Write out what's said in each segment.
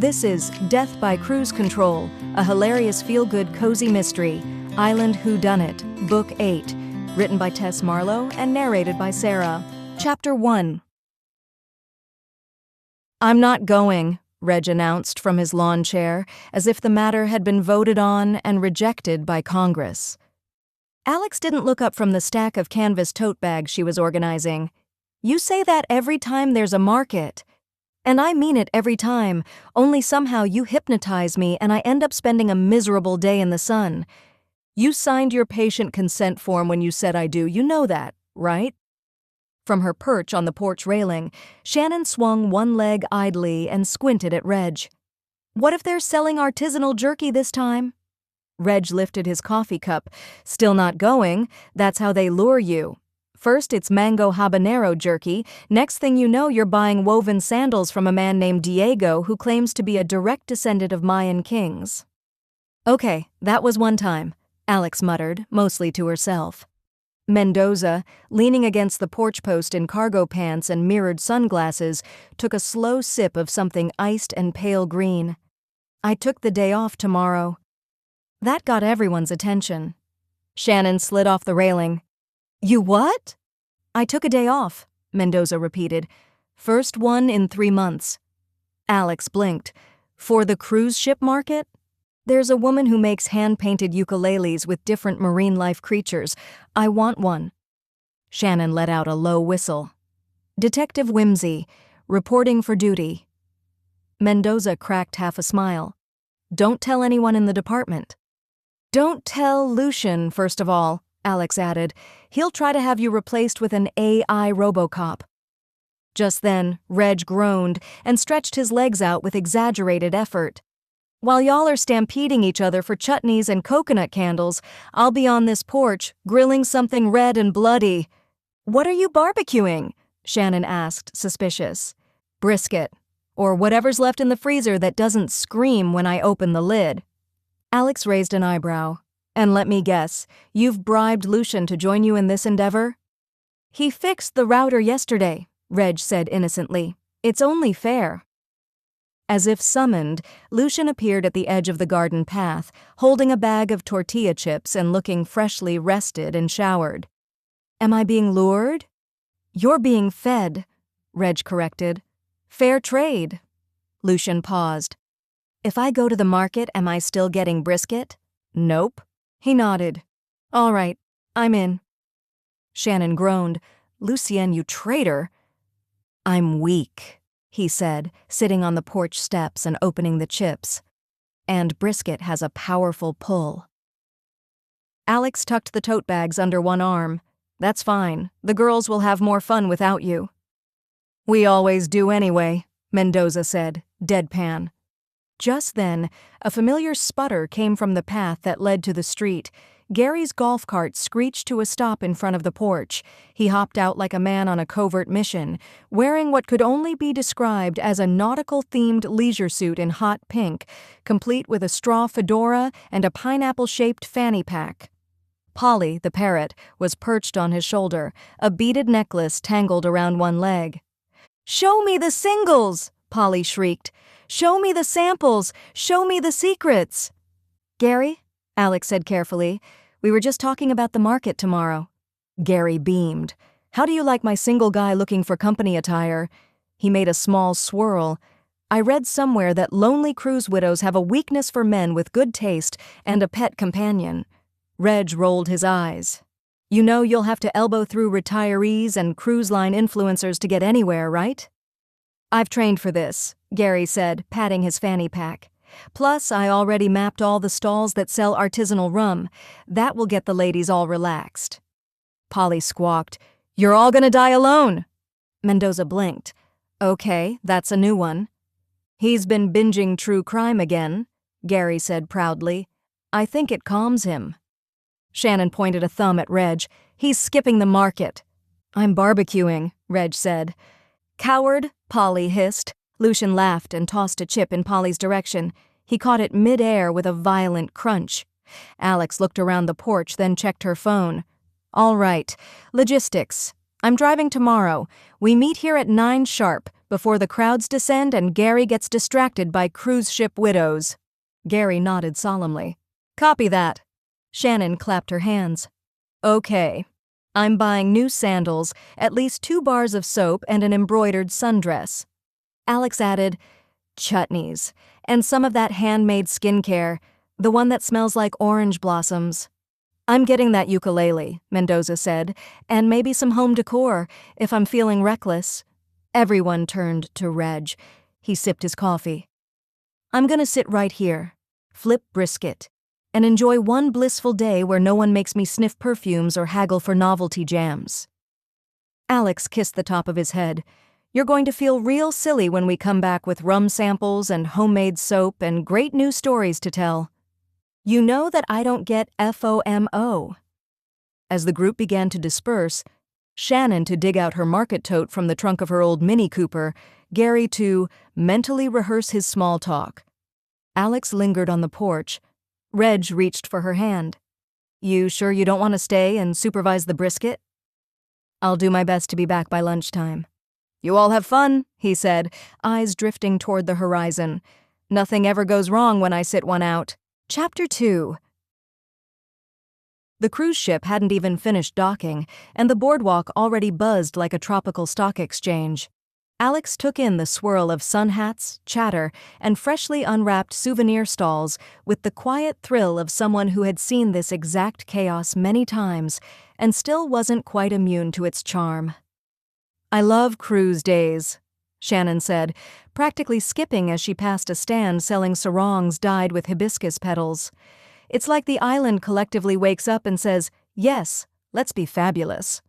This is Death by Cruise Control, a hilarious feel-good cozy mystery, Island Whodunnit, Book 8, written by Tess Marlowe and narrated by Sarah. Chapter 1. "I'm not going," Reg announced from his lawn chair, as if the matter had been voted on and rejected by Congress. Alex didn't look up from the stack of canvas tote bags she was organizing. "You say that every time there's a market." "And I mean it every time, only somehow you hypnotize me and I end up spending a miserable day in the sun. You signed your patient consent form when you said I do, you know that, right?" From her perch on the porch railing, Shannon swung one leg idly and squinted at Reg. "What if they're selling artisanal jerky this time?" Reg lifted his coffee cup. "Still not going, that's how they lure you. First it's mango habanero jerky, next thing you know you're buying woven sandals from a man named Diego who claims to be a direct descendant of Mayan kings." "Okay, that was one time," Alex muttered, mostly to herself. Mendoza, leaning against the porch post in cargo pants and mirrored sunglasses, took a slow sip of something iced and pale green. "I took the day off tomorrow." That got everyone's attention. Shannon slid off the railing. "You what?" "I took a day off," Mendoza repeated. "First one in 3 months." Alex blinked. "For the cruise ship market?" "There's a woman who makes hand-painted ukuleles with different marine life creatures. I want one." Shannon let out a low whistle. "Detective Whimsy, reporting for duty." Mendoza cracked half a smile. "Don't tell anyone in the department." "Don't tell Lucian, first of all," Alex added. "He'll try to have you replaced with an AI RoboCop." Just then, Reg groaned and stretched his legs out with exaggerated effort. "While y'all are stampeding each other for chutneys and coconut candles, I'll be on this porch, grilling something red and bloody." "What are you barbecuing?" Shannon asked, suspicious. "Brisket, or whatever's left in the freezer that doesn't scream when I open the lid." Alex raised an eyebrow. "And let me guess, you've bribed Lucian to join you in this endeavor?" "He fixed the router yesterday," Reg said innocently. "It's only fair." As if summoned, Lucian appeared at the edge of the garden path, holding a bag of tortilla chips and looking freshly rested and showered. "Am I being lured?" "You're being fed," Reg corrected. "Fair trade." Lucian paused. "If I go to the market, am I still getting brisket?" "Nope." He nodded. "All right, I'm in." Shannon groaned. "Lucien, you traitor." "I'm weak," he said, sitting on the porch steps and opening the chips. "And brisket has a powerful pull." Alex tucked the tote bags under one arm. "That's fine. The girls will have more fun without you." "We always do anyway," Mendoza said, deadpan. Just then, a familiar sputter came from the path that led to the street. Gary's golf cart screeched to a stop in front of the porch. He hopped out like a man on a covert mission, wearing what could only be described as a nautical-themed leisure suit in hot pink, complete with a straw fedora and a pineapple-shaped fanny pack. Polly, the parrot, was perched on his shoulder, a beaded necklace tangled around one leg. "Show me the singles!" Polly shrieked. "Show me the samples! Show me the secrets!" "Gary," Alex said carefully, "we were just talking about the market tomorrow." Gary beamed. "How do you like my single guy looking for company attire?" He made a small swirl. "I read somewhere that lonely cruise widows have a weakness for men with good taste and a pet companion." Reg rolled his eyes. "You know you'll have to elbow through retirees and cruise line influencers to get anywhere, right?" "I've trained for this," Gary said, patting his fanny pack. "Plus, I already mapped all the stalls that sell artisanal rum. That will get the ladies all relaxed." Polly squawked, "You're all gonna die alone!" Mendoza blinked. "Okay, that's a new one." "He's been binging true crime again," Gary said proudly. "I think it calms him." Shannon pointed a thumb at Reg. "He's skipping the market." "I'm barbecuing," Reg said. "Coward," Polly hissed. Lucian laughed and tossed a chip in Polly's direction. He caught it mid-air with a violent crunch. Alex looked around the porch, then checked her phone. "All right. Logistics. I'm driving tomorrow. We meet here at 9 sharp, before the crowds descend and Gary gets distracted by cruise ship widows. Gary nodded solemnly. Copy that. Shannon clapped her hands. Okay. I'm buying new sandals, at least 2 bars of soap, and an embroidered sundress. Alex added, chutneys, and some of that handmade skincare, the one that smells like orange blossoms. I'm getting that ukulele, Mendoza said, and maybe some home decor, if I'm feeling reckless. Everyone turned to Reg. He sipped his coffee. I'm gonna sit right here, flip brisket, and enjoy one blissful day where no one makes me sniff perfumes or haggle for novelty jams. Alex kissed the top of his head. You're going to feel real silly when we come back with rum samples and homemade soap and great new stories to tell. You know that I don't get FOMO. As the group began to disperse, Shannon to dig out her market tote from the trunk of her old Mini Cooper, Gary to mentally rehearse his small talk. Alex lingered on the porch. Reg reached for her hand. You sure you don't want to stay and supervise the brisket? I'll do my best to be back by lunchtime. You all have fun, he said, eyes drifting toward the horizon. Nothing ever goes wrong when I sit one out. Chapter 2. The cruise ship hadn't even finished docking, and the boardwalk already buzzed like a tropical stock exchange. Alex took in the swirl of sun hats, chatter, and freshly unwrapped souvenir stalls with the quiet thrill of someone who had seen this exact chaos many times and still wasn't quite immune to its charm. I love cruise days, Shannon said, practically skipping as she passed a stand selling sarongs dyed with hibiscus petals. It's like the island collectively wakes up and says, yes, let's be fabulous.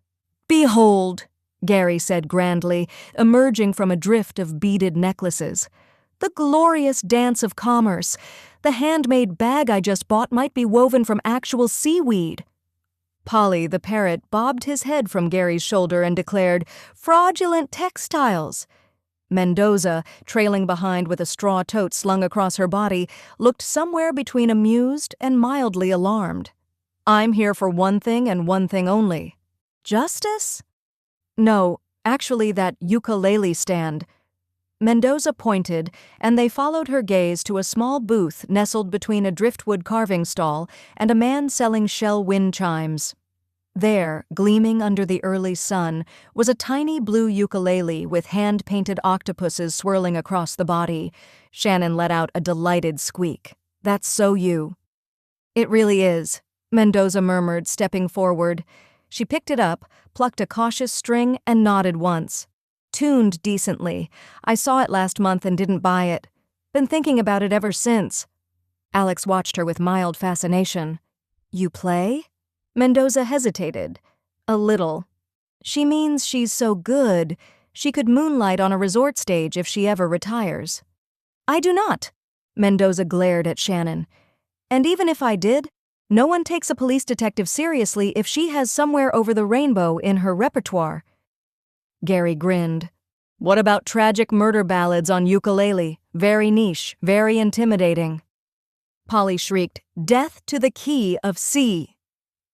Behold, Gary said grandly, emerging from a drift of beaded necklaces. The glorious dance of commerce. The handmade bag I just bought might be woven from actual seaweed. Polly, the parrot, bobbed his head from Gary's shoulder and declared, fraudulent textiles. Mendoza, trailing behind with a straw tote slung across her body, looked somewhere between amused and mildly alarmed. I'm here for one thing and one thing only. Justice? No, actually that ukulele stand. Mendoza pointed, and they followed her gaze to a small booth nestled between a driftwood carving stall and a man selling shell wind chimes. There, gleaming under the early sun, was a tiny blue ukulele with hand-painted octopuses swirling across the body. Shannon let out a delighted squeak. That's so you. It really is, Mendoza murmured, stepping forward. She picked it up, plucked a cautious string, and nodded once. Tuned decently. I saw it last month and didn't buy it. Been thinking about it ever since. Alex watched her with mild fascination. You play? Mendoza hesitated. A little. She means she's so good, she could moonlight on a resort stage if she ever retires. I do not. Mendoza glared at Shannon. And even if I did, no one takes a police detective seriously if she has Somewhere Over the Rainbow in her repertoire. Gary grinned. What about tragic murder ballads on ukulele? Very niche, very intimidating. Polly shrieked, Death to the key of C.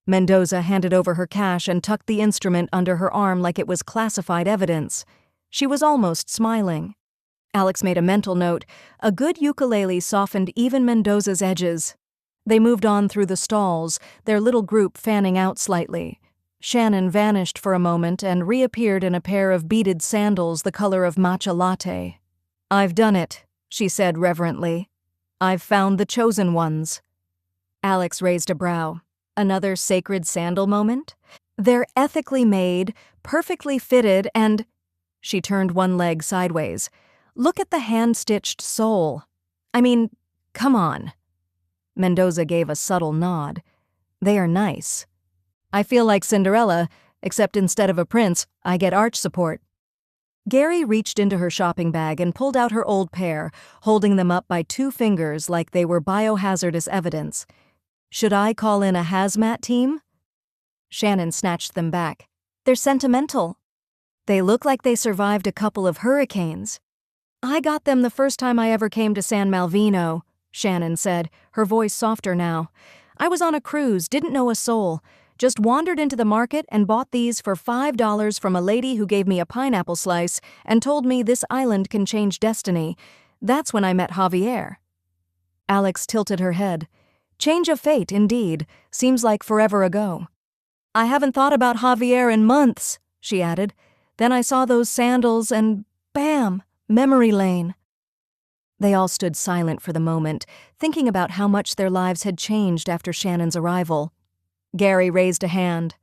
Mendoza handed over her cash and tucked the instrument under her arm like it was classified evidence. She was almost smiling. Alex made a mental note. A good ukulele softened even Mendoza's edges. They moved on through the stalls, their little group fanning out slightly. Shannon vanished for a moment and reappeared in a pair of beaded sandals the color of matcha latte. I've done it, she said reverently. I've found the chosen ones. Alex raised a brow. Another sacred sandal moment? They're ethically made, perfectly fitted, and... She turned one leg sideways. Look at the hand-stitched sole. I mean, come on. Mendoza gave a subtle nod. They are nice. I feel like Cinderella, except instead of a prince, I get arch support. Gary reached into her shopping bag and pulled out her old pair, holding them up by 2 fingers like they were biohazardous evidence. Should I call in a hazmat team? Shannon snatched them back. They're sentimental. They look like they survived a couple of hurricanes. I got them the first time I ever came to San Malvino, Shannon said, her voice softer now. I was on a cruise, didn't know a soul. Just wandered into the market and bought these for $5 from a lady who gave me a pineapple slice and told me this island can change destiny. That's when I met Javier." Alex tilted her head. "Change of fate, indeed. Seems like forever ago." "I haven't thought about Javier in months," she added. "Then I saw those sandals and bam, memory lane." They all stood silent for the moment, thinking about how much their lives had changed after Shannon's arrival. Gary raised a hand.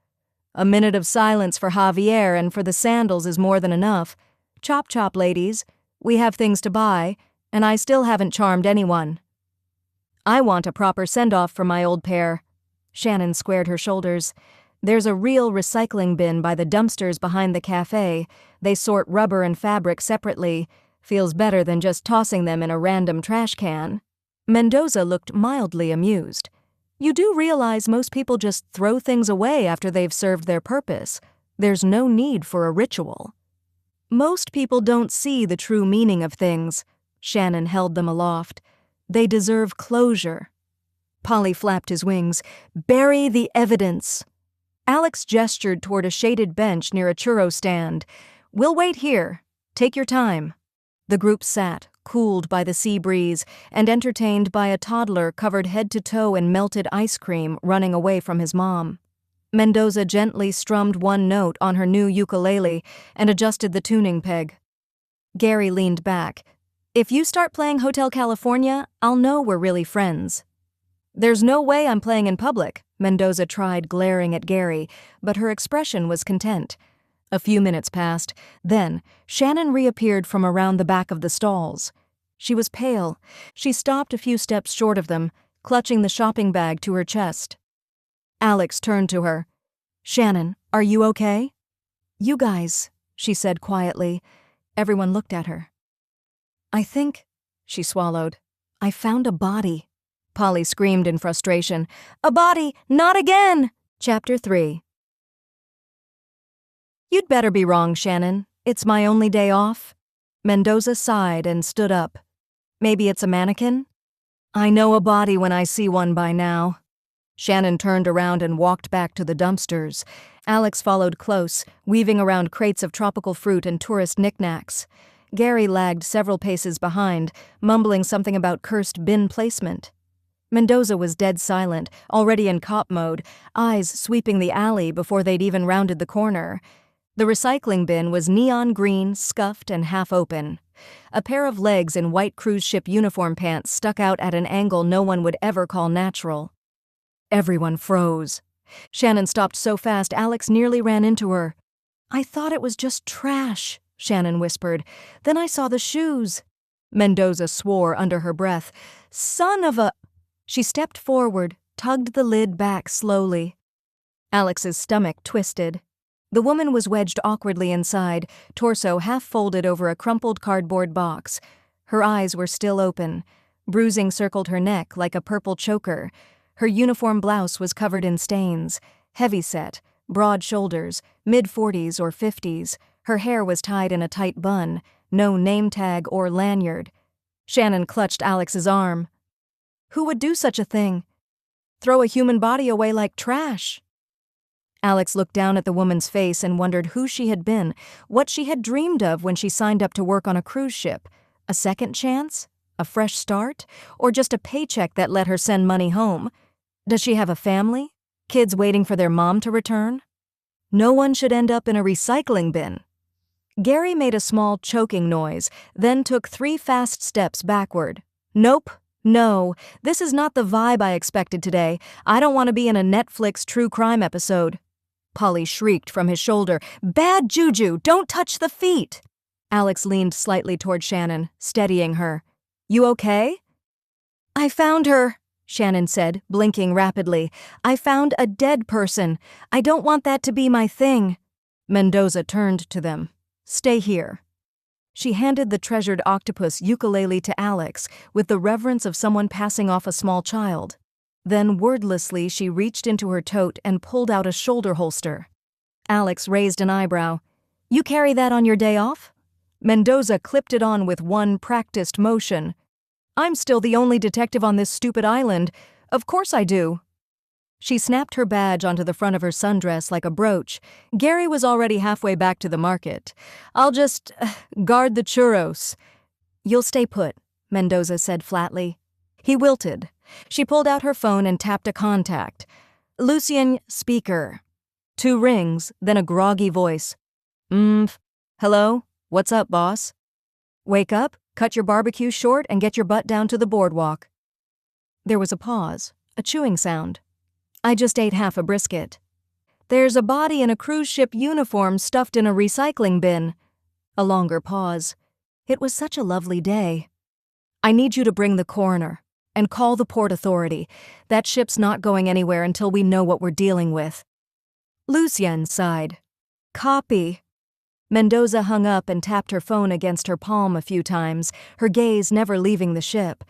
"A minute of silence for Javier and for the sandals is more than enough. Chop chop, ladies. We have things to buy, and I still haven't charmed anyone." "I want a proper send-off for my old pair." Shannon squared her shoulders. "There's a real recycling bin by the dumpsters behind the cafe. They sort rubber and fabric separately. Feels better than just tossing them in a random trash can." Mendoza looked mildly amused. "You do realize most people just throw things away after they've served their purpose. There's no need for a ritual." "Most people don't see the true meaning of things." Shannon held them aloft. "They deserve closure." Polly flapped his wings. "Bury the evidence." Alex gestured toward a shaded bench near a churro stand. "We'll wait here. Take your time." The group sat, cooled by the sea breeze, and entertained by a toddler covered head to toe in melted ice cream running away from his mom. Mendoza gently strummed one note on her new ukulele and adjusted the tuning peg. Gary leaned back. "If you start playing Hotel California, I'll know we're really friends." "There's no way I'm playing in public," Mendoza tried, glaring at Gary, but her expression was content. A few minutes passed. Then, Shannon reappeared from around the back of the stalls. She was pale. She stopped a few steps short of them, clutching the shopping bag to her chest. Alex turned to her. "Shannon, are you okay?" "You guys," she said quietly. Everyone looked at her. "I think," she swallowed, "I found a body." Polly screamed in frustration. "A body! Not again!" Chapter 3. "You'd better be wrong, Shannon. It's my only day off." Mendoza sighed and stood up. "Maybe it's a mannequin?" "I know a body when I see one by now." Shannon turned around and walked back to the dumpsters. Alex followed close, weaving around crates of tropical fruit and tourist knickknacks. Gary lagged several paces behind, mumbling something about cursed bin placement. Mendoza was dead silent, already in cop mode, eyes sweeping the alley before they'd even rounded the corner. The recycling bin was neon green, scuffed, and half open. A pair of legs in white cruise ship uniform pants stuck out at an angle no one would ever call natural. Everyone froze. Shannon stopped so fast Alex nearly ran into her. "I thought it was just trash," Shannon whispered. "Then I saw the shoes." Mendoza swore under her breath. "Son of a—" She stepped forward, tugged the lid back slowly. Alex's stomach twisted. The woman was wedged awkwardly inside, torso half folded over a crumpled cardboard box. Her eyes were still open. Bruising circled her neck like a purple choker. Her uniform blouse was covered in stains. Heavy-set, broad shoulders, mid-40s or 50s. Her hair was tied in a tight bun, no name tag or lanyard. Shannon clutched Alex's arm. "Who would do such a thing? Throw a human body away like trash?" Alex looked down at the woman's face and wondered who she had been, what she had dreamed of when she signed up to work on a cruise ship. A second chance? A fresh start? Or just a paycheck that let her send money home? Does she have a family? Kids waiting for their mom to return? No one should end up in a recycling bin. Gary made a small choking noise, then took 3 fast steps backward. "Nope. No. This is not the vibe I expected today. I don't want to be in a Netflix true crime episode." Polly shrieked from his shoulder. "Bad juju! Don't touch the feet!" Alex leaned slightly toward Shannon, steadying her. "You okay?" "I found her," Shannon said, blinking rapidly. "I found a dead person. I don't want that to be my thing." Mendoza turned to them. "Stay here." She handed the treasured octopus ukulele to Alex with the reverence of someone passing off a small child. Then wordlessly she reached into her tote and pulled out a shoulder holster. Alex raised an eyebrow. "You carry that on your day off?" Mendoza clipped it on with one practiced motion. "I'm still the only detective on this stupid island. Of course I do." She snapped her badge onto the front of her sundress like a brooch. Gary was already halfway back to the market. "I'll just guard the churros." "You'll stay put," Mendoza said flatly. He wilted. She pulled out her phone and tapped a contact. "Lucien, speaker." 2 rings, then a groggy voice. Hello? What's up, boss?" "Wake up, cut your barbecue short, and get your butt down to the boardwalk." There was a pause, a chewing sound. "I just ate half a brisket." "There's a body in a cruise ship uniform stuffed in a recycling bin." A longer pause. It was such a lovely day. "I need you to bring the coroner and call the port authority. That ship's not going anywhere until we know what we're dealing with." Lucien sighed. "Copy." Mendoza hung up and tapped her phone against her palm a few times, her gaze never leaving the ship.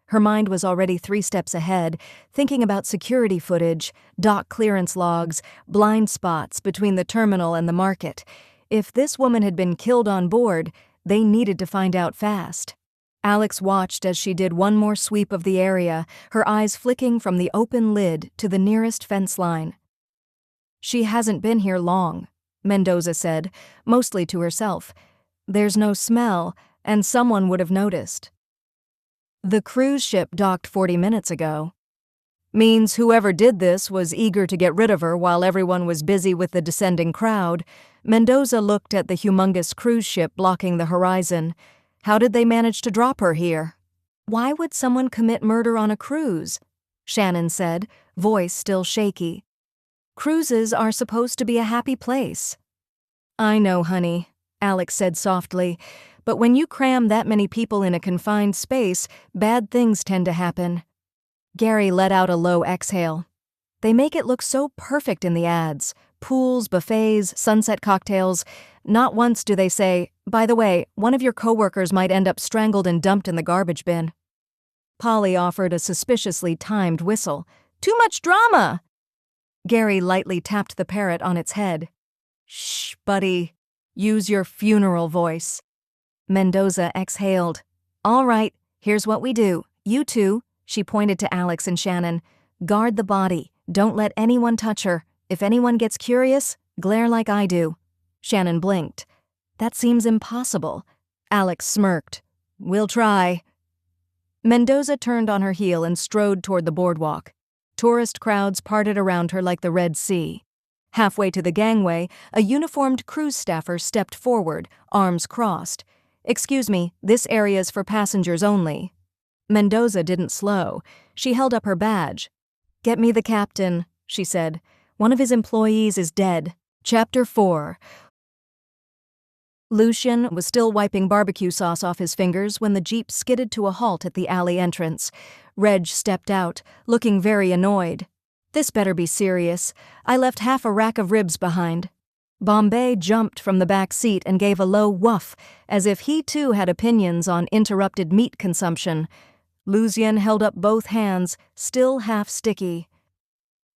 Her mind was already 3 steps ahead, thinking about security footage, dock clearance logs, blind spots between the terminal and the market. If this woman had been killed on board, they needed to find out fast. Alex watched as she did one more sweep of the area, her eyes flicking from the open lid to the nearest fence line. "She hasn't been here long," Mendoza said, mostly to herself. "There's no smell, and someone would have noticed." "The cruise ship docked 40 minutes ago." "Means whoever did this was eager to get rid of her while everyone was busy with the descending crowd." Mendoza looked at the humongous cruise ship blocking the horizon. "How did they manage to drop her here?" "Why would someone commit murder on a cruise?" Shannon said, voice still shaky. "Cruises are supposed to be a happy place." "I know, honey," Alex said softly, "but when you cram that many people in a confined space, bad things tend to happen." Gary let out a low exhale. "They make it look so perfect in the ads. Pools, buffets, sunset cocktails. Not once do they say, 'By the way, one of your coworkers might end up strangled and dumped in the garbage bin.'" Polly offered a suspiciously timed whistle. "Too much drama!" Gary lightly tapped the parrot on its head. "Shh, buddy. Use your funeral voice." Mendoza exhaled. "All right, here's what we do. You two," she pointed to Alex and Shannon, "guard the body. Don't let anyone touch her. If anyone gets curious, glare like I do." Shannon blinked. "That seems impossible." Alex smirked. "We'll try." Mendoza turned on her heel and strode toward the boardwalk. Tourist crowds parted around her like the Red Sea. Halfway to the gangway, a uniformed cruise staffer stepped forward, arms crossed. "Excuse me, this area's for passengers only." Mendoza didn't slow. She held up her badge. "Get me the captain," she said. "One of his employees is dead." Chapter 4. Lucien was still wiping barbecue sauce off his fingers when the jeep skidded to a halt at the alley entrance. Reg stepped out, looking very annoyed. "This better be serious. I left half a rack of ribs behind." Bombay jumped from the back seat and gave a low woof, as if he too had opinions on interrupted meat consumption. Lucien held up both hands, still half sticky.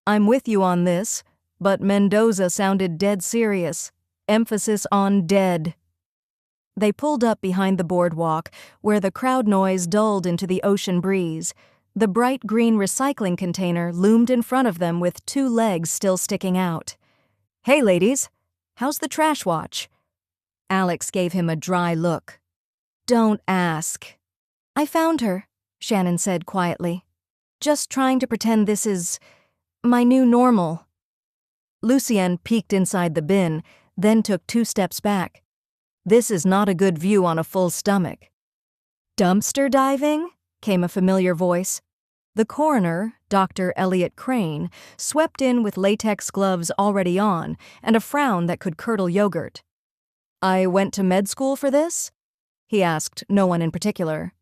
"I'm with you on this," but Mendoza sounded dead serious. Emphasis on dead. They pulled up behind the boardwalk, where the crowd noise dulled into the ocean breeze. The bright green recycling container loomed in front of them with 2 legs still sticking out. "Hey, ladies, how's the trash watch?" Alex gave him a dry look. "Don't ask." "I found her," Shannon said quietly. "Just trying to pretend this is my new normal." Lucien peeked inside the bin, then took 2 steps back. "This is not a good view on a full stomach." "Dumpster diving?" came a familiar voice. The coroner, Dr. Elliot Crane, swept in with latex gloves already on and a frown that could curdle yogurt. "I went to med school for this?" he asked no one in particular.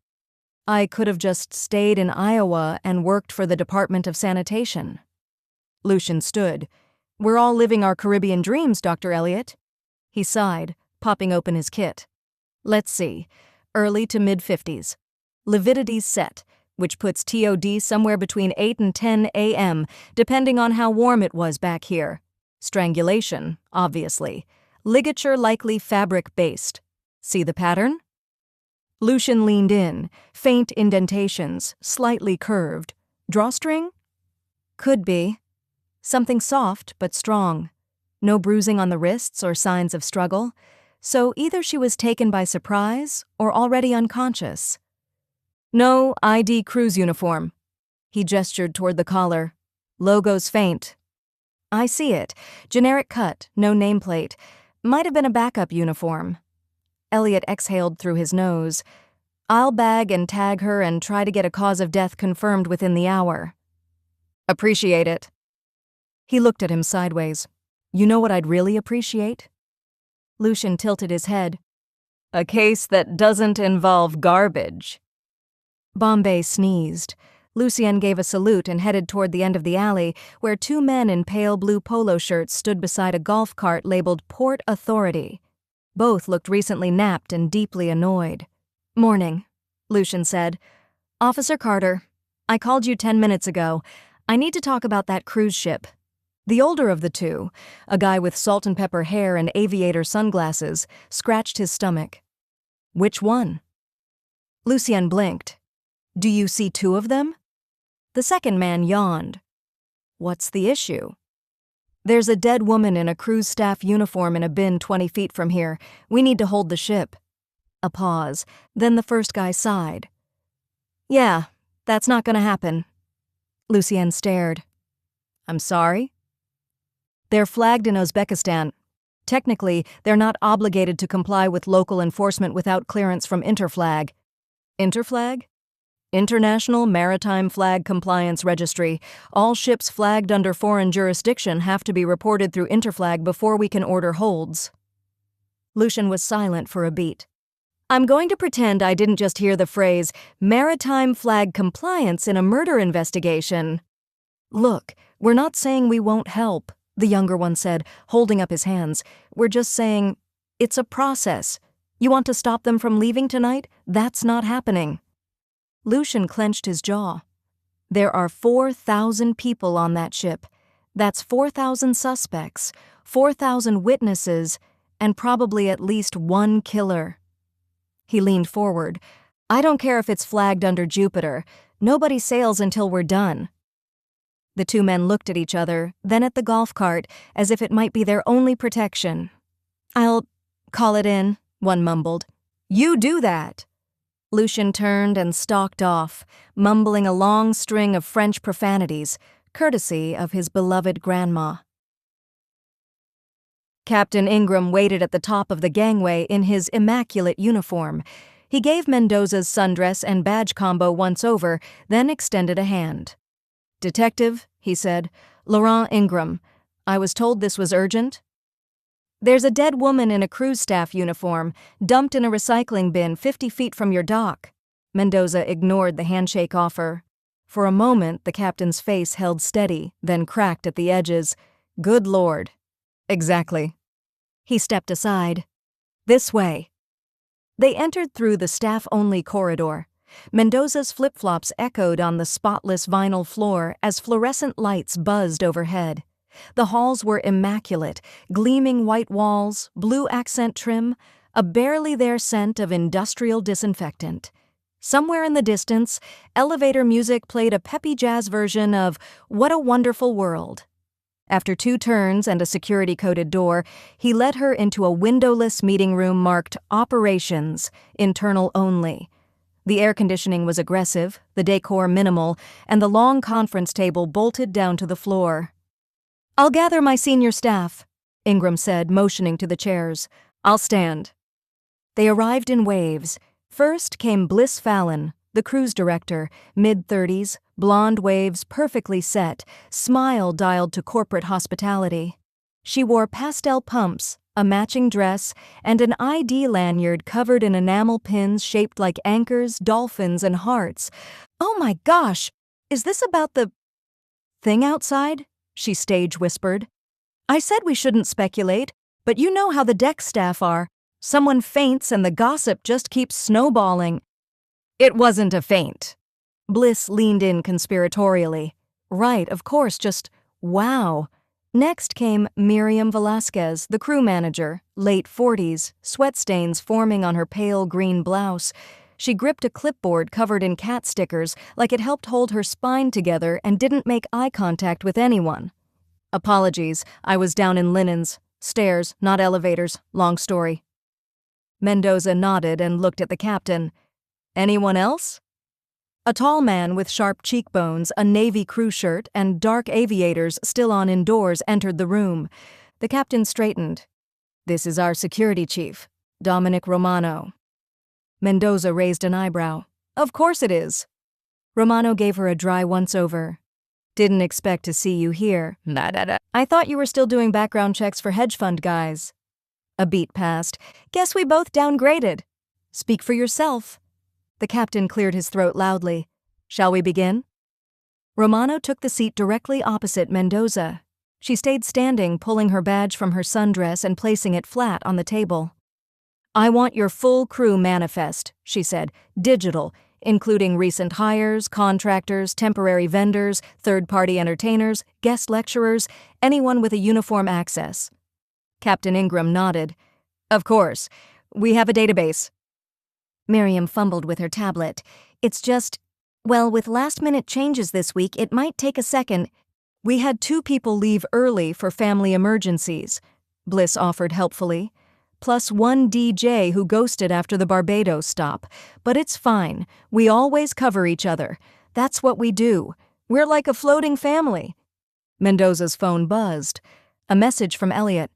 "I could have just stayed in Iowa and worked for the Department of Sanitation." Lucien stood. "We're all living our Caribbean dreams, Dr. Elliot." He sighed, popping open his kit. "Let's see. Early to mid-50s. Lividity's set, which puts TOD somewhere between 8 and 10 a.m., depending on how warm it was back here. Strangulation, obviously. Ligature likely fabric-based. See the pattern?" Lucien leaned in, faint indentations, slightly curved. "Drawstring?" "Could be." Something soft but strong. No bruising on the wrists or signs of struggle, so either she was taken by surprise or already unconscious. "No ID cruise uniform." He gestured toward the collar. "Logo's faint." "I see it. Generic cut, no nameplate. Might have been a backup uniform." Elliot exhaled through his nose. "I'll bag and tag her and try to get a cause of death confirmed within the hour." "Appreciate it." He looked at him sideways. "You know what I'd really appreciate?" Lucian tilted his head. "A case that doesn't involve garbage." Bombay sneezed. Lucien gave a salute and headed toward the end of the alley, where two men in pale blue polo shirts stood beside a golf cart labeled Port Authority. Both looked recently napped and deeply annoyed. "Morning," Lucian said. "Officer Carter, I called you 10 minutes ago. I need to talk about that cruise ship." The older of the two, a guy with salt and pepper hair and aviator sunglasses, scratched his stomach. "Which one?" Lucien blinked. "Do you see two of them?" The second man yawned. "What's the issue?" "There's a dead woman in a cruise staff uniform in a bin 20 feet from here. We need to hold the ship." A pause. Then the first guy sighed. "Yeah, that's not gonna happen." Lucien stared. "I'm sorry?" "They're flagged in Uzbekistan. Technically, they're not obligated to comply with local enforcement without clearance from Interflag." "Interflag?" "International Maritime Flag Compliance Registry. All ships flagged under foreign jurisdiction have to be reported through Interflag before we can order holds." Lucian was silent for a beat. "I'm going to pretend I didn't just hear the phrase, maritime flag compliance in a murder investigation." "Look, we're not saying we won't help," the younger one said, holding up his hands. "We're just saying, it's a process. You want to stop them from leaving tonight? That's not happening." Lucian clenched his jaw. "There are 4,000 people on that ship. That's 4,000 suspects, 4,000 witnesses, and probably at least one killer." He leaned forward. "I don't care if it's flagged under Jupiter. Nobody sails until we're done." The two men looked at each other, then at the golf cart, as if it might be their only protection. "I'll call it in," one mumbled. "You do that." Lucian turned and stalked off, mumbling a long string of French profanities, courtesy of his beloved grandma. Captain Ingram waited at the top of the gangway in his immaculate uniform. He gave Mendoza's sundress and badge combo once over, then extended a hand. "Detective," he said, "Laurent Ingram. I was told this was urgent." "There's a dead woman in a cruise staff uniform, dumped in a recycling bin 50 feet from your dock." Mendoza ignored the handshake offer. For a moment, the captain's face held steady, then cracked at the edges. "Good Lord." "Exactly." He stepped aside. "This way." They entered through the staff-only corridor. Mendoza's flip-flops echoed on the spotless vinyl floor as fluorescent lights buzzed overhead. The halls were immaculate, gleaming white walls, blue accent trim, a barely-there scent of industrial disinfectant. Somewhere in the distance, elevator music played a peppy jazz version of "What a Wonderful World." After 2 turns and a security-coded door, he led her into a windowless meeting room marked Operations, Internal Only. The air conditioning was aggressive, the decor minimal, and the long conference table bolted down to the floor. "I'll gather my senior staff," Ingram said, motioning to the chairs. "I'll stand." They arrived in waves. First came Bliss Fallon, the cruise director, mid-30s, blonde waves perfectly set, smile dialed to corporate hospitality. She wore pastel pumps, a matching dress, and an ID lanyard covered in enamel pins shaped like anchors, dolphins, and hearts. "Oh my gosh! Is this about the thing outside?" she stage whispered. "I said we shouldn't speculate, but you know how the deck staff are. Someone faints and the gossip just keeps snowballing." "It wasn't a faint." Bliss leaned in conspiratorially. "Right, of course, just wow." Next came Miriam Velasquez, the crew manager, late 40s, sweat stains forming on her pale green blouse. She gripped a clipboard covered in cat stickers like it helped hold her spine together and didn't make eye contact with anyone. Apologies, I was down in linens. Stairs, not elevators. Long story. Mendoza nodded and looked at the captain. Anyone else? A tall man with sharp cheekbones, a navy crew shirt, and dark aviators still on indoors entered the room. The captain straightened. This is our security chief, Dominic Romano. Mendoza raised an eyebrow. Of course it is. Romano gave her a dry once-over. Didn't expect to see you here. I thought you were still doing background checks for hedge fund guys. A beat passed. Guess we both downgraded. Speak for yourself. The captain cleared his throat loudly. Shall we begin? Romano took the seat directly opposite Mendoza. She stayed standing, pulling her badge from her sundress and placing it flat on the table. I want your full crew manifest, she said, digital, including recent hires, contractors, temporary vendors, third-party entertainers, guest lecturers, anyone with a uniform access. Captain Ingram nodded. Of course. We have a database. Miriam fumbled with her tablet. It's just, well, with last-minute changes this week, it might take a second. We had 2 people leave early for family emergencies, Bliss offered helpfully. Plus 1 DJ who ghosted after the Barbados stop. But it's fine. We always cover each other. That's what we do. We're like a floating family. Mendoza's phone buzzed. A message from Elliot.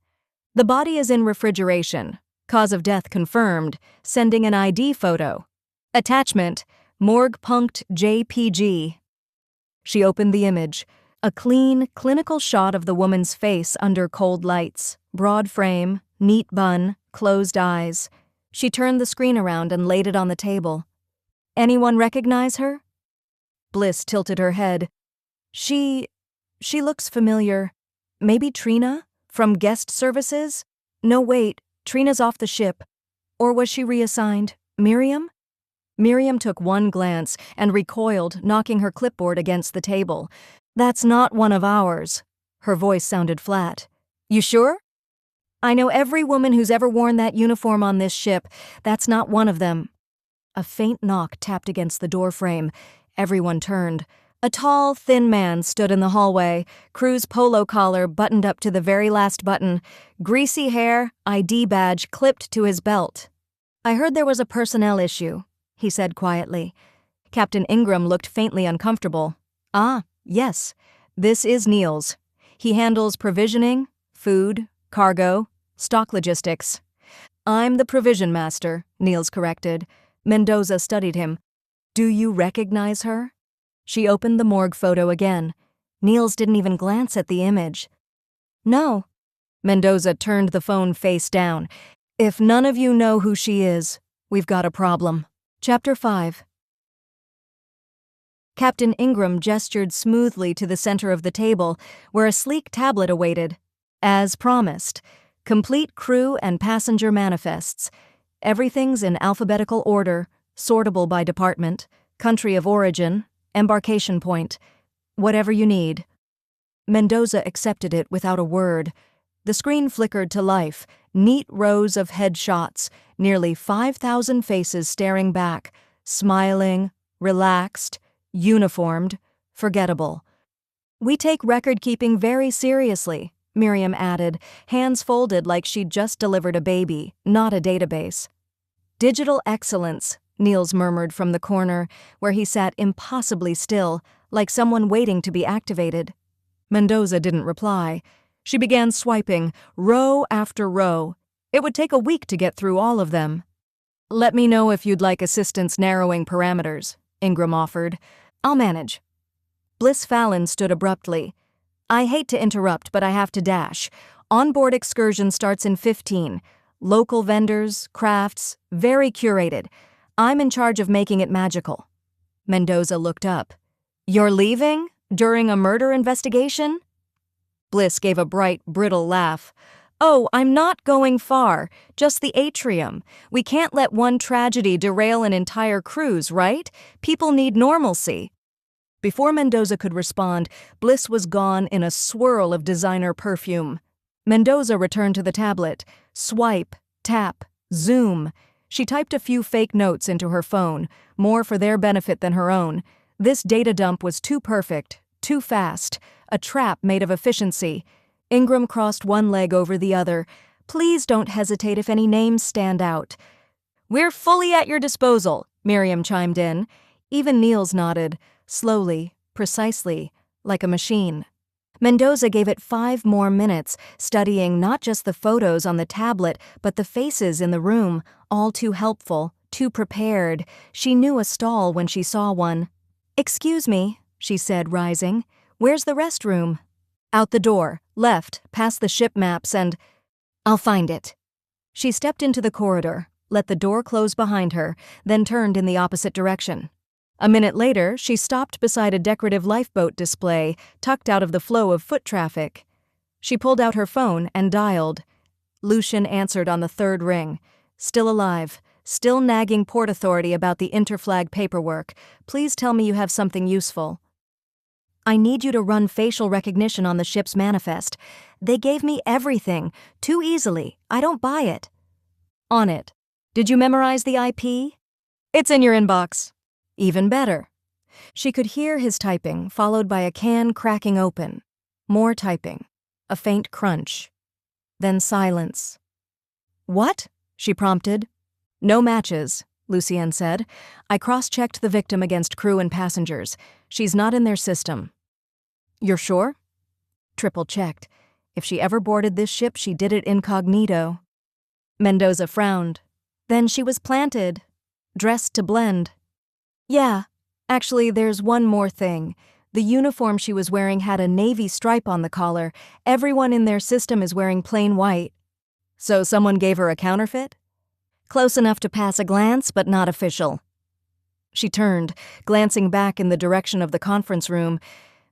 The body is in refrigeration. Cause of death confirmed. Sending an ID photo. Attachment. Morgue-punked JPG. She opened the image. A clean, clinical shot of the woman's face under cold lights. Broad frame. Neat bun, closed eyes. She turned the screen around and laid it on the table. Anyone recognize her? Bliss tilted her head. She looks familiar. Maybe Trina? From guest services? No, wait, Trina's off the ship. Or was she reassigned? Miriam? Miriam took one glance and recoiled, knocking her clipboard against the table. That's not one of ours. Her voice sounded flat. You sure? I know every woman who's ever worn that uniform on this ship. That's not one of them. A faint knock tapped against the doorframe. Everyone turned. A tall, thin man stood in the hallway, crew's polo collar buttoned up to the very last button, greasy hair, ID badge clipped to his belt. I heard there was a personnel issue, he said quietly. Captain Ingram looked faintly uncomfortable. Ah, yes. This is Niels. He handles provisioning, food, cargo, stock logistics. I'm the provision master, Niels corrected. Mendoza studied him. Do you recognize her? She opened the morgue photo again. Niels didn't even glance at the image. No. Mendoza turned the phone face down. If none of you know who she is, we've got a problem. Chapter 5. Captain Ingram gestured smoothly to the center of the table, where a sleek tablet awaited. As promised. Complete crew and passenger manifests. Everything's in alphabetical order, sortable by department, country of origin, embarkation point. Whatever you need. Mendoza accepted it without a word. The screen flickered to life, neat rows of headshots, nearly 5,000 faces staring back, smiling, relaxed, uniformed, forgettable. We take record-keeping very seriously, Miriam added, hands folded like she'd just delivered a baby, not a database. Digital excellence, Niels murmured from the corner, where he sat impossibly still, like someone waiting to be activated. Mendoza didn't reply. She began swiping, row after row. It would take a week to get through all of them. Let me know if you'd like assistance narrowing parameters, Ingram offered. I'll manage. Bliss Fallon stood abruptly. I hate to interrupt, but I have to dash. Onboard excursion starts in 15. Local vendors, crafts, very curated. I'm in charge of making it magical. Mendoza looked up. You're leaving? During a murder investigation? Bliss gave a bright, brittle laugh. Oh, I'm not going far. Just the atrium. We can't let one tragedy derail an entire cruise, right? People need normalcy. Before Mendoza could respond, Bliss was gone in a swirl of designer perfume. Mendoza returned to the tablet. Swipe, tap, zoom. She typed a few fake notes into her phone, more for their benefit than her own. This data dump was too perfect, Too fast. A trap made of efficiency. Ingram crossed one leg over the other. Please don't hesitate if any names stand out. We're fully at your disposal, Miriam chimed in. Even Niels nodded, slowly, precisely, like a machine. Mendoza gave it 5 more minutes, studying not just the photos on the tablet, but the faces in the room, all too helpful, too prepared. She knew a stall when she saw one. "Excuse me," she said, rising. "Where's the restroom?" "Out the door, left, past the ship maps and—" "I'll find it." She stepped into the corridor, let the door close behind her, then turned in the opposite direction. A minute later, she stopped beside a decorative lifeboat display, tucked out of the flow of foot traffic. She pulled out her phone and dialed. Lucian answered on the 3rd ring. "Still alive. Still nagging Port Authority about the interflag paperwork. Please tell me you have something useful." "I need you to run facial recognition on the ship's manifest. They gave me everything, too easily. I don't buy it." "On it. Did you memorize the IP?" "It's in your inbox." "Even better." She could hear his typing, followed by a can cracking open. More typing. A faint crunch. Then silence. "What?" she prompted. "No matches," Lucien said. "I cross-checked the victim against crew and passengers. She's not in their system." "You're sure?" "Triple-checked. If she ever boarded this ship, she did it incognito." Mendoza frowned. "Then she was planted. Dressed to blend." "Yeah. Actually, there's one more thing. The uniform she was wearing had a navy stripe on the collar. Everyone in their system is wearing plain white." "So someone gave her a counterfeit?" "Close enough to pass a glance, but not official." She turned, glancing back in the direction of the conference room.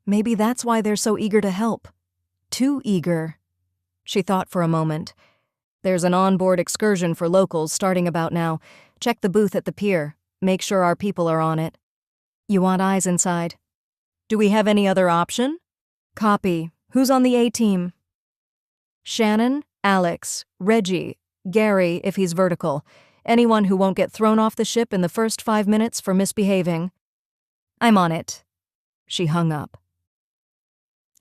Maybe that's why they're so eager to help. Too eager. She thought for a moment. "There's an onboard excursion for locals starting about now. Check the booth at the pier. Make sure our people are on it." "You want eyes inside." "Do we have any other option?" "Copy. Who's on the A-team?" "Shannon, Alex, Reggie, Gary if he's vertical. Anyone who won't get thrown off the ship in the first 5 minutes for misbehaving." "I'm on it." She hung up.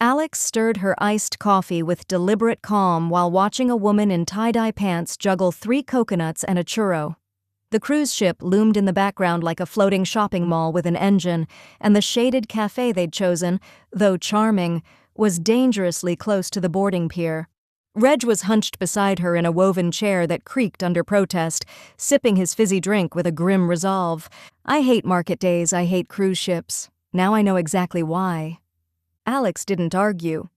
Alex stirred her iced coffee with deliberate calm while watching a woman in tie-dye pants juggle 3 coconuts and a churro. The cruise ship loomed in the background like a floating shopping mall with an engine, and the shaded cafe they'd chosen, though charming, was dangerously close to the boarding pier. Reg was hunched beside her in a woven chair that creaked under protest, sipping his fizzy drink with a grim resolve. "I hate market days, I hate cruise ships. Now I know exactly why." Alex didn't argue.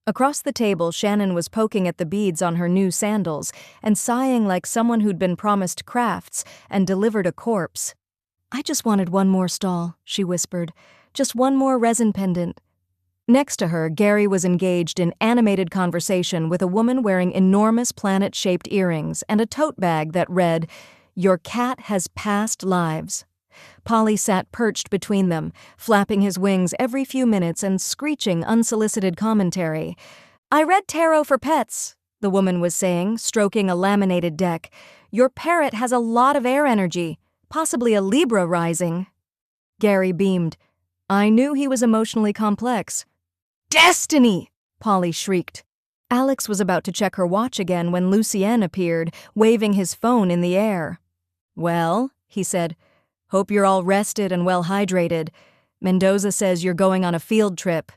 Across the table, Shannon was poking at the beads on her new sandals and sighing like someone who'd been promised crafts and delivered a corpse. "I just wanted one more stall," she whispered. "Just one more resin pendant." Next to her, Gary was engaged in animated conversation with a woman wearing enormous planet-shaped earrings and a tote bag that read, "Your cat has past lives." Polly sat perched between them, flapping his wings every few minutes and screeching unsolicited commentary. "I read tarot for pets," the woman was saying, stroking a laminated deck. "Your parrot has a lot of air energy, possibly a Libra rising." Gary beamed. "I knew he was emotionally complex." "Destiny!" Polly shrieked. Alex was about to check her watch again when Lucien appeared, waving his phone in the air. "Well," he said, "hope you're all rested and well hydrated. Mendoza says you're going on a field trip."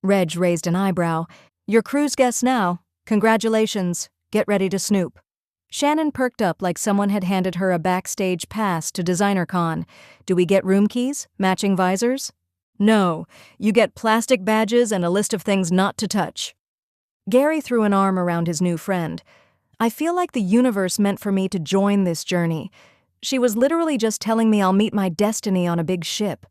Reg raised an eyebrow. "You're cruise guests now. Congratulations. Get ready to snoop." Shannon perked up like someone had handed her a backstage pass to DesignerCon. "Do we get room keys? Matching visors?" "No. You get plastic badges and a list of things not to touch." Gary threw an arm around his new friend. "I feel like the universe meant for me to join this journey. She was literally just telling me I'll meet my destiny on a big ship."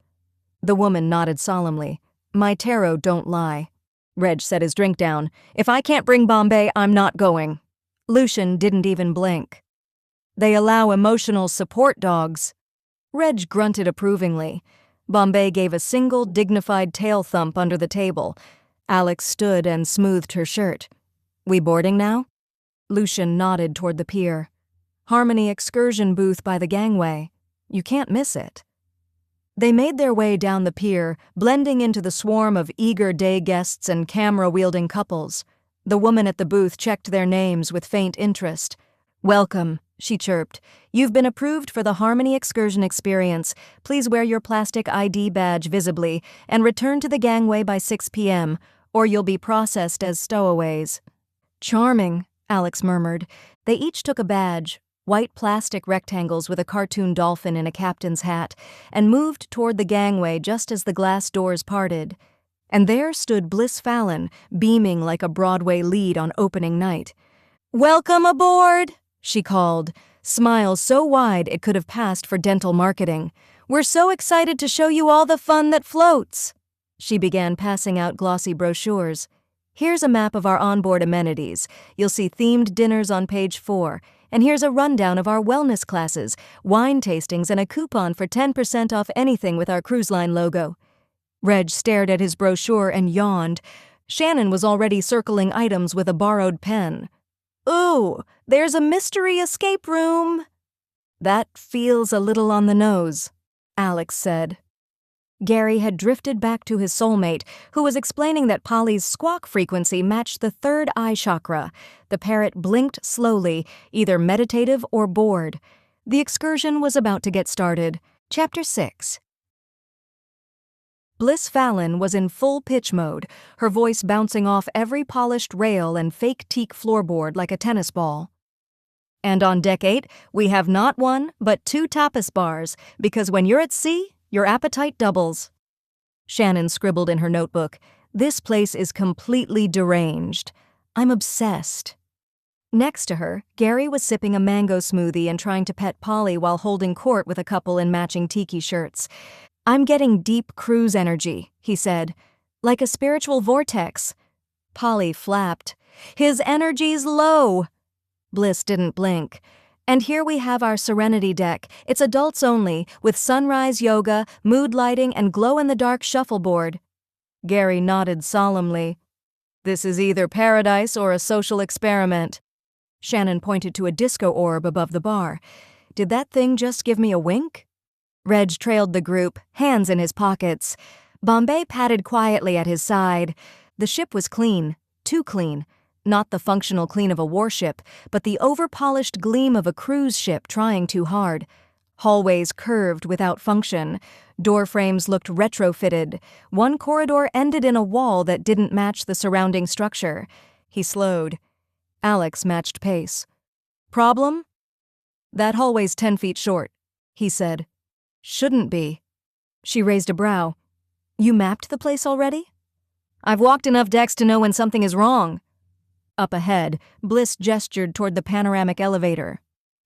The woman nodded solemnly. "My tarot don't lie." Reg set his drink down. "If I can't bring Bombay, I'm not going." Lucian didn't even blink. "They allow emotional support dogs." Reg grunted approvingly. Bombay gave a single dignified tail thump under the table. Alex stood and smoothed her shirt. "We boarding now?" Lucian nodded toward the pier. "Harmony excursion booth by the gangway. You can't miss it." They made their way down the pier, blending into the swarm of eager day guests and camera-wielding couples. The woman at the booth checked their names with faint interest. "Welcome," she chirped. "You've been approved for the Harmony Excursion experience. Please wear your plastic ID badge visibly and return to the gangway by 6 p.m., or you'll be processed as stowaways." "Charming," Alex murmured. They each took a badge, white plastic rectangles with a cartoon dolphin in a captain's hat, and moved toward the gangway just as the glass doors parted. And there stood Bliss Fallon, beaming like a Broadway lead on opening night. "Welcome aboard," she called, smile so wide it could have passed for dental marketing. "We're so excited to show you all the fun that floats." She began passing out glossy brochures. "Here's a map of our onboard amenities. You'll see themed dinners on page 4. And here's a rundown of our wellness classes, wine tastings, and a coupon for 10% off anything with our cruise line logo." Reg stared at his brochure and yawned. Shannon was already circling items with a borrowed pen. "Ooh, there's a mystery escape room." "That feels a little on the nose," Alex said. Gary had drifted back to his soulmate, who was explaining that Polly's squawk frequency matched the third eye chakra. The parrot blinked slowly, either meditative or bored. The excursion was about to get started. Chapter 6. Bliss Fallon was in full pitch mode, her voice bouncing off every polished rail and fake teak floorboard like a tennis ball. "And on deck 8, we have not one, but 2 tapas bars, because when you're at sea, your appetite doubles." Shannon scribbled in her notebook, "This place is completely deranged. I'm obsessed." Next to her, Gary was sipping a mango smoothie and trying to pet Polly while holding court with a couple in matching tiki shirts. "I'm getting deep cruise energy," he said. "Like a spiritual vortex." Polly flapped. "His energy's low." Bliss didn't blink. "And here we have our Serenity deck. It's adults only, with sunrise yoga, mood lighting, and glow-in-the-dark shuffleboard." Gary nodded solemnly. "This is either paradise or a social experiment." Shannon pointed to a disco orb above the bar. "Did that thing just give me a wink?" Reg trailed the group, hands in his pockets. Bombay padded quietly at his side. The ship was clean, too clean. Not the functional clean of a warship, but the over-polished gleam of a cruise ship trying too hard. Hallways curved without function. Door frames looked retrofitted. One corridor ended in a wall that didn't match the surrounding structure. He slowed. Alex matched pace. "Problem?" "That hallway's 10 feet short," he said. "Shouldn't be." She raised a brow. "You mapped the place already?" "I've walked enough decks to know when something is wrong." Up ahead, Bliss gestured toward the panoramic elevator.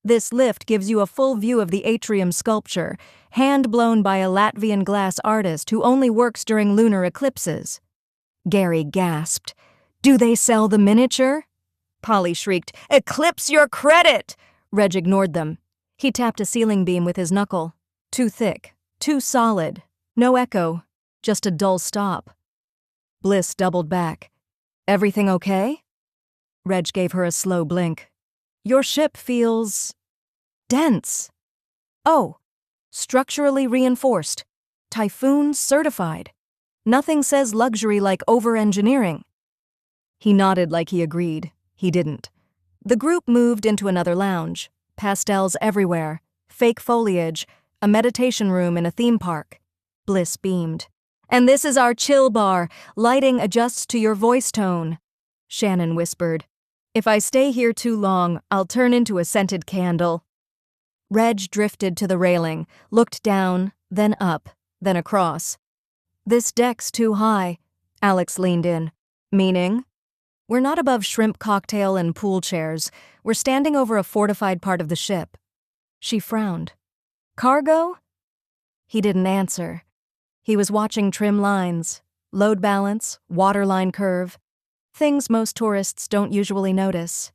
"This lift gives you a full view of the atrium sculpture, hand-blown by a Latvian glass artist who only works during lunar eclipses." Gary gasped. "Do they sell the miniature?" Polly shrieked, "Eclipse your credit!" Reg ignored them. He tapped a ceiling beam with his knuckle. Too thick, too solid. No echo, just a dull stop. Bliss doubled back. "Everything okay?" Reg gave her a slow blink. "Your ship feels dense." "Oh, structurally reinforced. Typhoon certified. Nothing says luxury like over-engineering." He nodded like he agreed. He didn't. The group moved into another lounge. Pastels everywhere. Fake foliage. A meditation room in a theme park. Bliss beamed. "And this is our chill bar. Lighting adjusts to your voice tone." Shannon whispered, "If I stay here too long, I'll turn into a scented candle." Reg drifted to the railing, looked down, then up, then across. "This deck's too high." Alex leaned in. "Meaning?" "We're not above shrimp cocktail and pool chairs. We're standing over a fortified part of the ship." She frowned. "Cargo?" He didn't answer. He was watching trim lines, load balance, waterline curve. Things most tourists don't usually notice.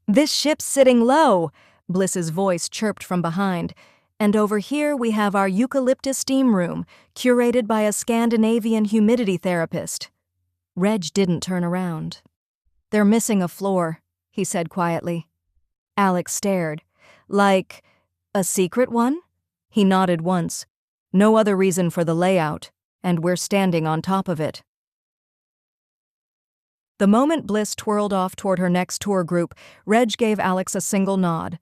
"This ship's sitting low," Bliss's voice chirped from behind. "And over here we have our eucalyptus steam room, curated by a Scandinavian humidity therapist." Reg didn't turn around. "They're missing a floor," he said quietly. Alex stared. "Like a secret one?" He nodded once. No other reason for the layout, and we're standing on top of it. The moment Bliss twirled off toward her next tour group, Reg gave Alex a single nod.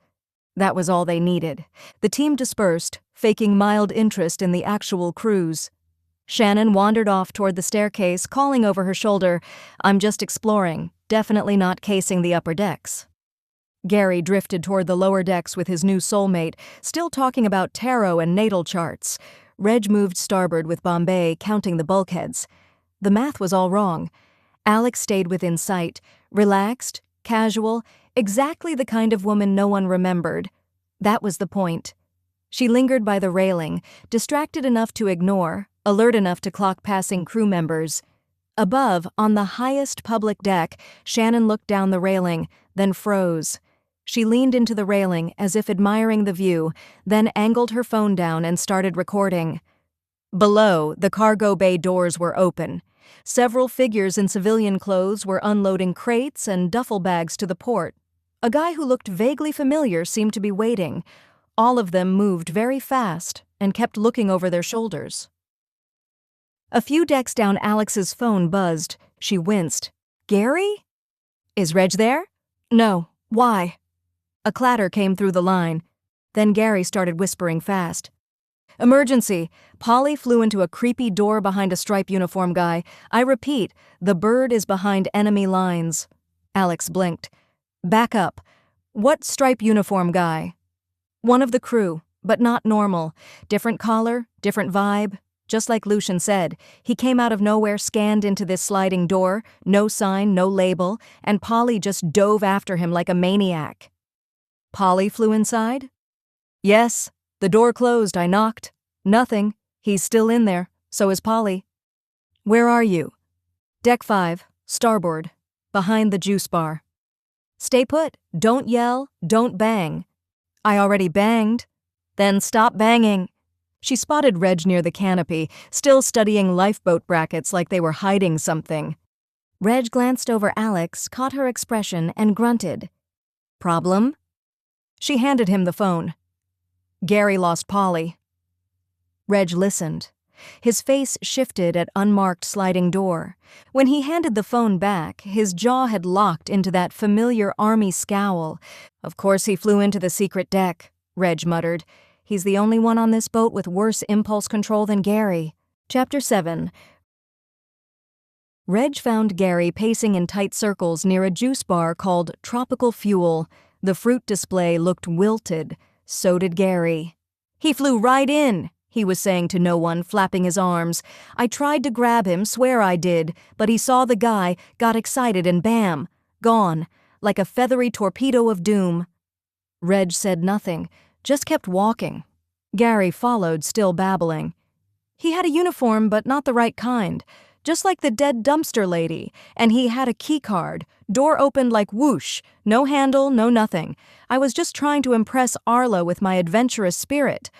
That was all they needed. The team dispersed, faking mild interest in the actual cruise. Shannon wandered off toward the staircase, calling over her shoulder, "I'm just exploring, definitely not casing the upper decks." Gary drifted toward the lower decks with his new soulmate, still talking about tarot and natal charts. Reg moved starboard with Bombay, counting the bulkheads. The math was all wrong. Alex stayed within sight, relaxed, casual, exactly the kind of woman no one remembered. That was the point. She lingered by the railing, distracted enough to ignore, alert enough to clock passing crew members. Above, on the highest public deck, Shannon looked down the railing, then froze. She leaned into the railing as if admiring the view, then angled her phone down and started recording. Below, the cargo bay doors were open. Several figures in civilian clothes were unloading crates and duffel bags to the port. A guy who looked vaguely familiar seemed to be waiting. All of them moved very fast and kept looking over their shoulders. A few decks down, Alex's phone buzzed. She winced. "Gary? Is Reg there?" "No. Why?" A clatter came through the line. Then Gary started whispering fast. "Emergency. Polly flew into a creepy door behind a striped uniform guy. I repeat, the bird is behind enemy lines." Alex blinked. "Back up. What striped uniform guy?" "One of the crew, but not normal. Different collar, different vibe. Just like Lucian said, he came out of nowhere, scanned into this sliding door, no sign, no label, and Polly just dove after him like a maniac." "Polly flew inside?" "Yes. The door closed, I knocked. Nothing. He's still in there. So is Polly." "Where are you?" "Deck 5, starboard, behind the juice bar." "Stay put. Don't yell. Don't bang." "I already banged." "Then stop banging." She spotted Reg near the canopy, still studying lifeboat brackets like they were hiding something. Reg glanced over Alex, caught her expression, and grunted. "Problem?" She handed him the phone. "Gary lost Polly." Reg listened. His face shifted at unmarked sliding door. When he handed the phone back, his jaw had locked into that familiar army scowl. "Of course he flew into the secret deck," Reg muttered. "He's the only one on this boat with worse impulse control than Gary." Chapter 7. Reg found Gary pacing in tight circles near a juice bar called Tropical Fuel. The fruit display looked wilted. So did Gary. "He flew right in," he was saying to no one, flapping his arms. "I tried to grab him, swear I did, but he saw the guy, got excited, and bam, gone, like a feathery torpedo of doom." Reg said nothing, just kept walking. Gary followed, still babbling. "He had a uniform, but not the right kind. Just like the dead dumpster lady, and he had a key card. Door opened like whoosh, no handle, no nothing. I was just trying to impress Arla with my adventurous spirit."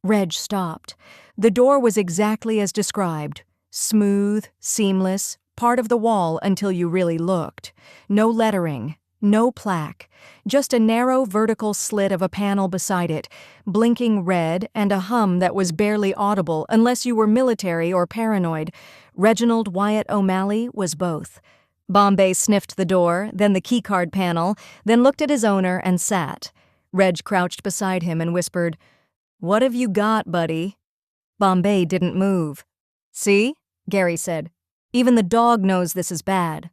Reg stopped. The door was exactly as described. Smooth, seamless, part of the wall until you really looked. No lettering, no plaque, just a narrow vertical slit of a panel beside it, blinking red and a hum that was barely audible unless you were military or paranoid. Reginald Wyatt O'Malley was both. Bombay sniffed the door, then the keycard panel, then looked at his owner and sat. Reg crouched beside him and whispered, "What have you got, buddy?" Bombay didn't move. "See?" Gary said. "Even the dog knows this is bad."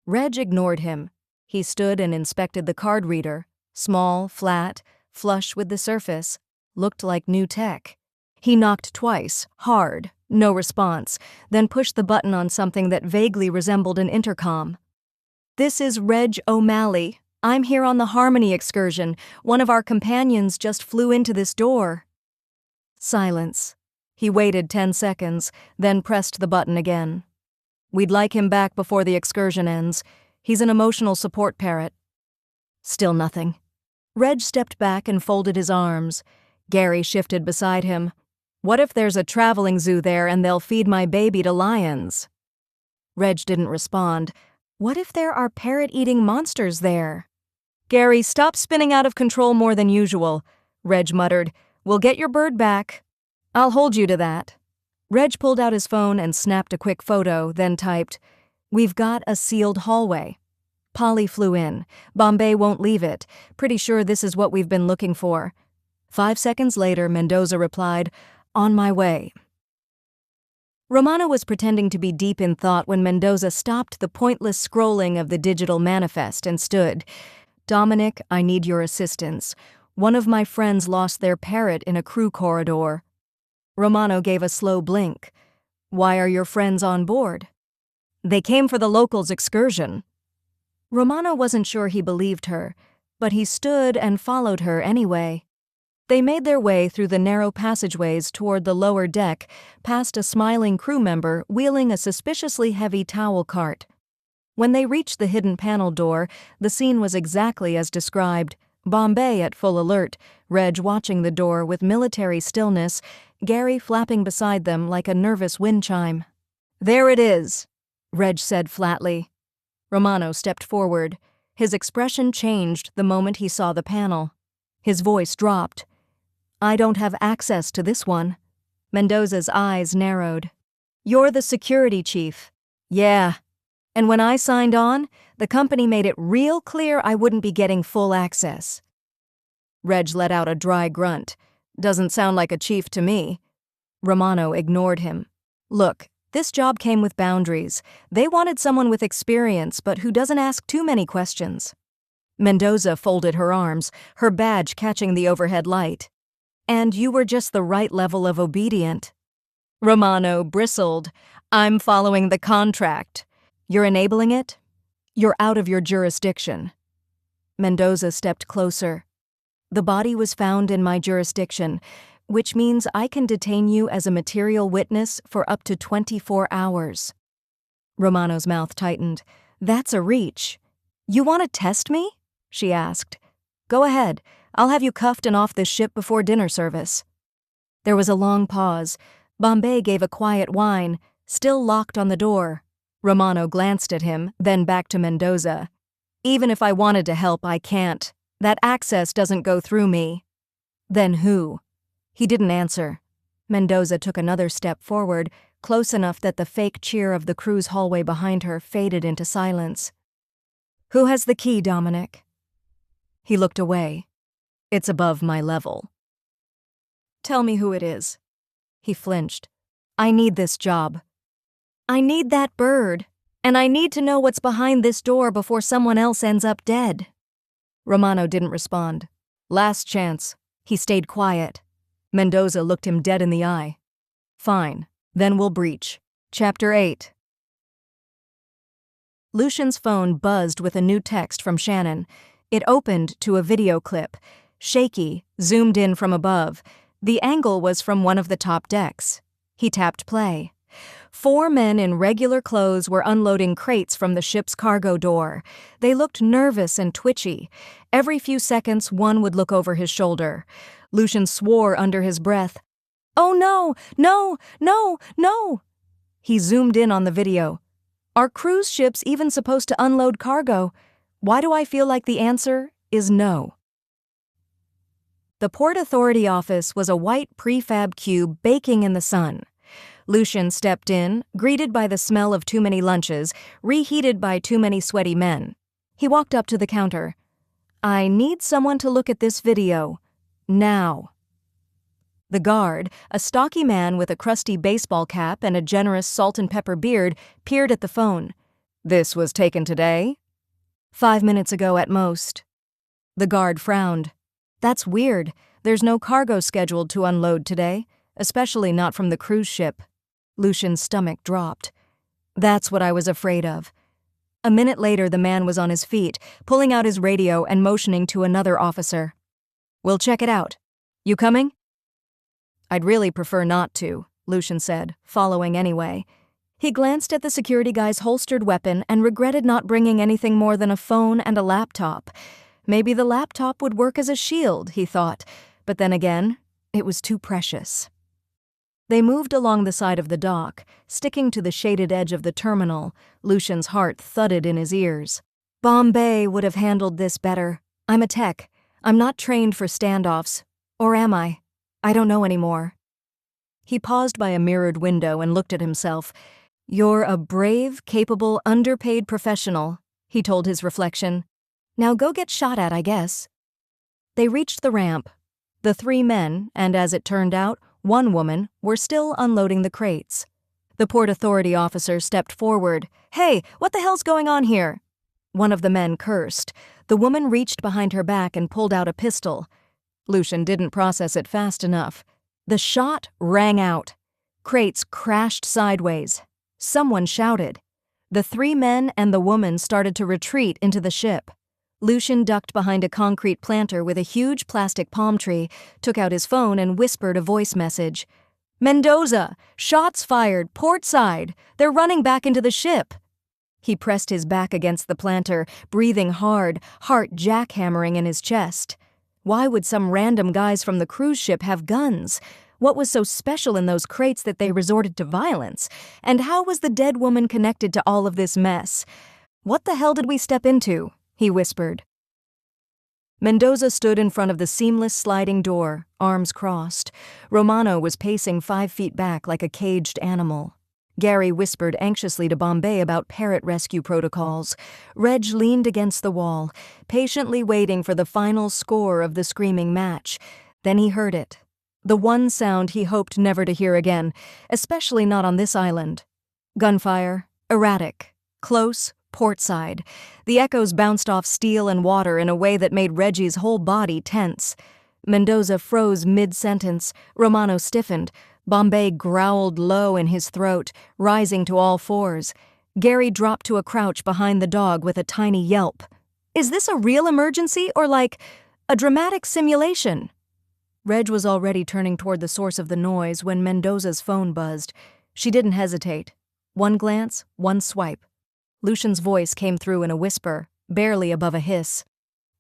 Reg ignored him. He stood and inspected the card reader. Small, flat, flush with the surface. Looked like new tech. He knocked twice, hard, no response, then pushed the button on something that vaguely resembled an intercom. "This is Reg O'Malley. I'm here on the Harmony excursion. One of our companions just flew into this door." Silence. He waited 10 seconds, then pressed the button again. "We'd like him back before the excursion ends. He's an emotional support parrot." Still nothing. Reg stepped back and folded his arms. Gary shifted beside him. "What if there's a traveling zoo there and they'll feed my baby to lions?" Reg didn't respond. "What if there are parrot-eating monsters there?" "Gary, stop spinning out of control more than usual," Reg muttered. "We'll get your bird back." I'll hold you to that. Reg pulled out his phone and snapped a quick photo, then typed, "We've got a sealed hallway." Polly flew in. Bombay won't leave it. Pretty sure this is what we've been looking for. 5 seconds later, Mendoza replied, "On my way." Romano was pretending to be deep in thought when Mendoza stopped the pointless scrolling of the digital manifest and stood. "Dominic, I need your assistance. One of my friends lost their parrot in a crew corridor." Romano gave a slow blink. "Why are your friends on board?" "They came for the locals' excursion." Romano wasn't sure he believed her, but he stood and followed her anyway. They made their way through the narrow passageways toward the lower deck, past a smiling crew member wheeling a suspiciously heavy towel cart. When they reached the hidden panel door, the scene was exactly as described. Bombay at full alert, Reg watching the door with military stillness, Gary flapping beside them like a nervous wind chime. "There it is," Reg said flatly. Romano stepped forward. His expression changed the moment he saw the panel. His voice dropped. "I don't have access to this one." Mendoza's eyes narrowed. "You're the security chief." "Yeah. And when I signed on, the company made it real clear I wouldn't be getting full access." Reg let out a dry grunt. "Doesn't sound like a chief to me." Romano ignored him. "Look, this job came with boundaries. They wanted someone with experience, but who doesn't ask too many questions." Mendoza folded her arms, her badge catching the overhead light. "And you were just the right level of obedient." Romano bristled. "I'm following the contract. You're enabling it? You're out of your jurisdiction." Mendoza stepped closer. "The body was found in my jurisdiction, which means I can detain you as a material witness for up to 24 hours. Romano's mouth tightened. "That's a reach." "You want to test me?" she asked. "Go ahead. I'll have you cuffed and off this ship before dinner service." There was a long pause. Bombay gave a quiet whine, still locked on the door. Romano glanced at him, then back to Mendoza. "Even if I wanted to help, I can't. That access doesn't go through me." "Then who?" He didn't answer. Mendoza took another step forward, close enough that the fake cheer of the crew's hallway behind her faded into silence. "Who has the key, Dominic?" He looked away. "It's above my level." "Tell me who it is." He flinched. "I need this job. I need that bird, and I need to know what's behind this door before someone else ends up dead." Romano didn't respond. "Last chance." He stayed quiet. Mendoza looked him dead in the eye. "Fine, then we'll breach." Chapter 8. Lucian's phone buzzed with a new text from Shannon. It opened to a video clip. Shaky, zoomed in from above. The angle was from one of the top decks. He tapped play. 4 men in regular clothes were unloading crates from the ship's cargo door. They looked nervous and twitchy. Every few seconds, one would look over his shoulder. Lucian swore under his breath. "Oh no, no, no, no!" He zoomed in on the video. "Are cruise ships even supposed to unload cargo? Why do I feel like the answer is no?" The Port Authority office was a white prefab cube baking in the sun. Lucian stepped in, greeted by the smell of too many lunches, reheated by too many sweaty men. He walked up to the counter. "I need someone to look at this video. Now." The guard, a stocky man with a crusty baseball cap and a generous salt and pepper beard, peered at the phone. "This was taken today?" "5 minutes ago at most." The guard frowned. "That's weird. There's no cargo scheduled to unload today, especially not from the cruise ship." Lucian's stomach dropped. "That's what I was afraid of." A minute later, the man was on his feet, pulling out his radio and motioning to another officer. "We'll check it out. You coming?" "I'd really prefer not to," Lucian said, following anyway. He glanced at the security guy's holstered weapon and regretted not bringing anything more than a phone and a laptop. Maybe the laptop would work as a shield, he thought, but then again, it was too precious. They moved along the side of the dock, sticking to the shaded edge of the terminal. Lucian's heart thudded in his ears. "Bombay would have handled this better. I'm a tech. I'm not trained for standoffs. Or am I? I don't know anymore." He paused by a mirrored window and looked at himself. "You're a brave, capable, underpaid professional," he told his reflection. "Now go get shot at, I guess." They reached the ramp. The 3 men, and as it turned out, 1 woman, were still unloading the crates. The Port Authority officer stepped forward. "Hey, what the hell's going on here?" One of the men cursed. The woman reached behind her back and pulled out a pistol. Lucian didn't process it fast enough. The shot rang out. Crates crashed sideways. Someone shouted. The 3 men and the woman started to retreat into the ship. Lucian ducked behind a concrete planter with a huge plastic palm tree, took out his phone and whispered a voice message. "Mendoza! Shots fired! Port side! They're running back into the ship!" He pressed his back against the planter, breathing hard, heart jackhammering in his chest. Why would some random guys from the cruise ship have guns? What was so special in those crates that they resorted to violence? And how was the dead woman connected to all of this mess? "What the hell did we step into?" he whispered. Mendoza stood in front of the seamless sliding door, arms crossed. Romano was pacing 5 feet back like a caged animal. Gary whispered anxiously to Bombay about parrot rescue protocols. Reg leaned against the wall, patiently waiting for the final score of the screaming match. Then he heard it. The one sound he hoped never to hear again, especially not on this island. Gunfire, erratic, close, portside. The echoes bounced off steel and water in a way that made Reggie's whole body tense. Mendoza froze mid-sentence. Romano stiffened. Bombay growled low in his throat, rising to all 4s. Gary dropped to a crouch behind the dog with a tiny yelp. "Is this a real emergency or like a dramatic simulation?" Reg was already turning toward the source of the noise when Mendoza's phone buzzed. She didn't hesitate. 1 glance, 1 swipe. Lucian's voice came through in a whisper, barely above a hiss.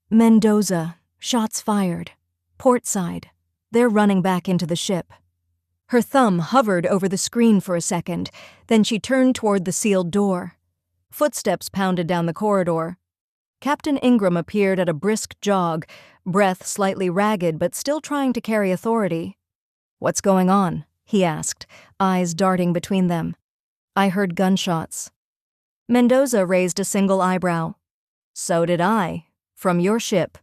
"Mendoza, shots fired. Port side. They're running back into the ship." Her thumb hovered over the screen for a second, then she turned toward the sealed door. Footsteps pounded down the corridor. Captain Ingram appeared at a brisk jog, breath slightly ragged but still trying to carry authority. "What's going on?" he asked, eyes darting between them. "I heard gunshots." Mendoza raised a single eyebrow. "So did I. From your ship.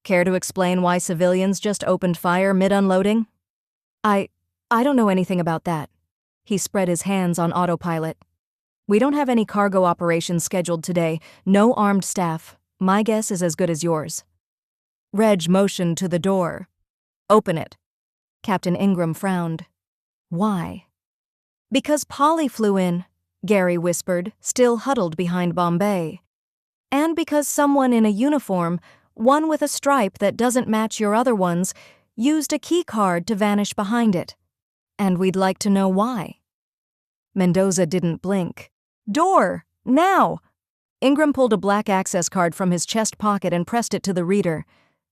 Care to explain why civilians just opened fire mid-unloading?" I don't know anything about that." He spread his hands on autopilot. "We don't have any cargo operations scheduled today, no armed staff. My guess is as good as yours." Reg motioned to the door. "Open it." Captain Ingram frowned. "Why?" "Because Polly flew in," Gary whispered, still huddled behind Bombay. "And because someone in a uniform, one with a stripe that doesn't match your other ones, used a key card to vanish behind it. And we'd like to know why." Mendoza didn't blink. "Door! Now!" Ingram pulled a black access card from his chest pocket and pressed it to the reader.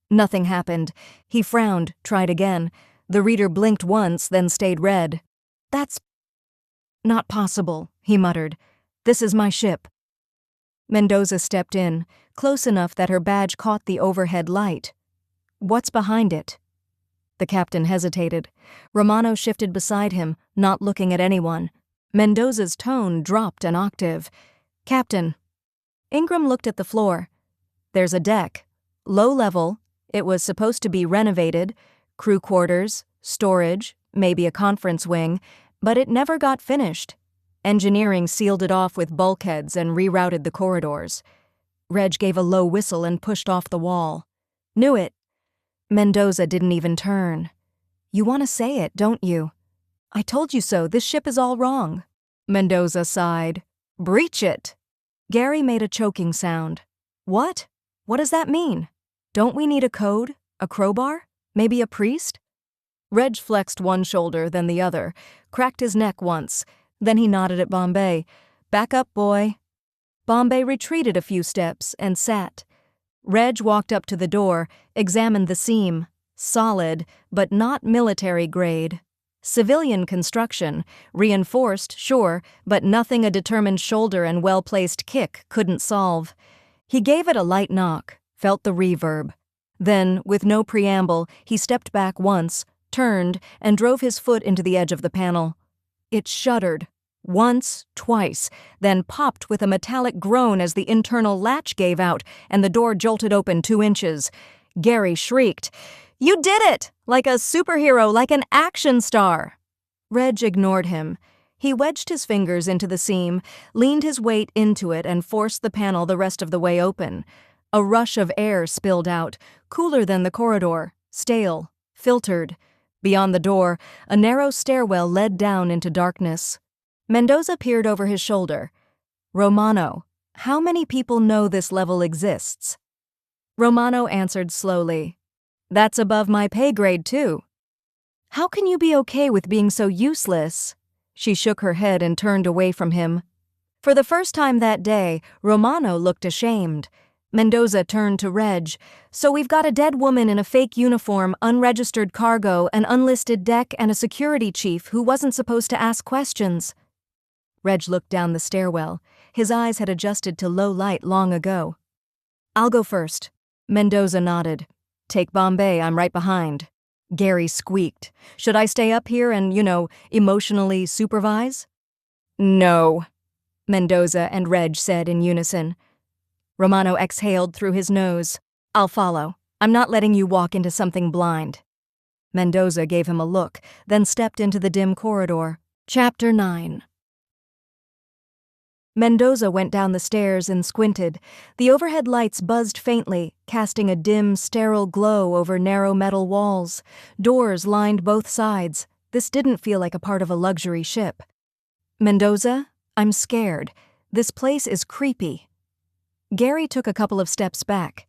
Nothing happened. He frowned, tried again. The reader blinked once, then stayed red. "That's not possible," he muttered. "This is my ship." Mendoza stepped in, close enough that her badge caught the overhead light. "What's behind it?" The captain hesitated. Romano shifted beside him, not looking at anyone. Mendoza's tone dropped an octave. "Captain." Ingram looked at the floor. "There's a deck. Low level. It was supposed to be renovated. Crew quarters, storage, maybe a conference wing, but it never got finished. Engineering sealed it off with bulkheads and rerouted the corridors." Reg gave a low whistle and pushed off the wall. "Knew it." Mendoza didn't even turn. "You want to say it, don't you?" "I told you so. This ship is all wrong." Mendoza sighed. "Breach it." Gary made a choking sound. "What? What does that mean? Don't we need a code? A crowbar? Maybe a priest?" Reg flexed one shoulder, then the other, cracked his neck once. Then he nodded at Bombay. "Back up, boy." Bombay retreated a few steps and sat. Reg walked up to the door, examined the seam. Solid, but not military grade. Civilian construction, reinforced, sure, but nothing a determined shoulder and well-placed kick couldn't solve. He gave it a light knock, felt the reverb. Then, with no preamble, he stepped back once, turned, and drove his foot into the edge of the panel. It shuddered. Once, twice, then popped with a metallic groan as the internal latch gave out and the door jolted open 2 inches. Gary shrieked, "You did it! Like a superhero, like an action star!" Reg ignored him. He wedged his fingers into the seam, leaned his weight into it, and forced the panel the rest of the way open. A rush of air spilled out, cooler than the corridor, stale, filtered. Beyond the door, a narrow stairwell led down into darkness. Mendoza peered over his shoulder. "Romano, how many people know this level exists?" Romano answered slowly, "That's above my pay grade, too." "How can you be okay with being so useless?" She shook her head and turned away from him. For the first time that day, Romano looked ashamed. Mendoza turned to Reg. "So we've got a dead woman in a fake uniform, unregistered cargo, an unlisted deck, and a security chief who wasn't supposed to ask questions." Reg looked down the stairwell. His eyes had adjusted to low light long ago. "I'll go first." Mendoza nodded. "Take Bombay, I'm right behind." Gary squeaked. "Should I stay up here and, emotionally supervise?" "No," Mendoza and Reg said in unison. Romano exhaled through his nose. "I'll follow. I'm not letting you walk into something blind." Mendoza gave him a look, then stepped into the dim corridor. Chapter 9. Mendoza went down the stairs and squinted. The overhead lights buzzed faintly, casting a dim, sterile glow over narrow metal walls. Doors lined both sides. This didn't feel like a part of a luxury ship. "Mendoza, I'm scared. This place is creepy." Gary took a couple of steps back.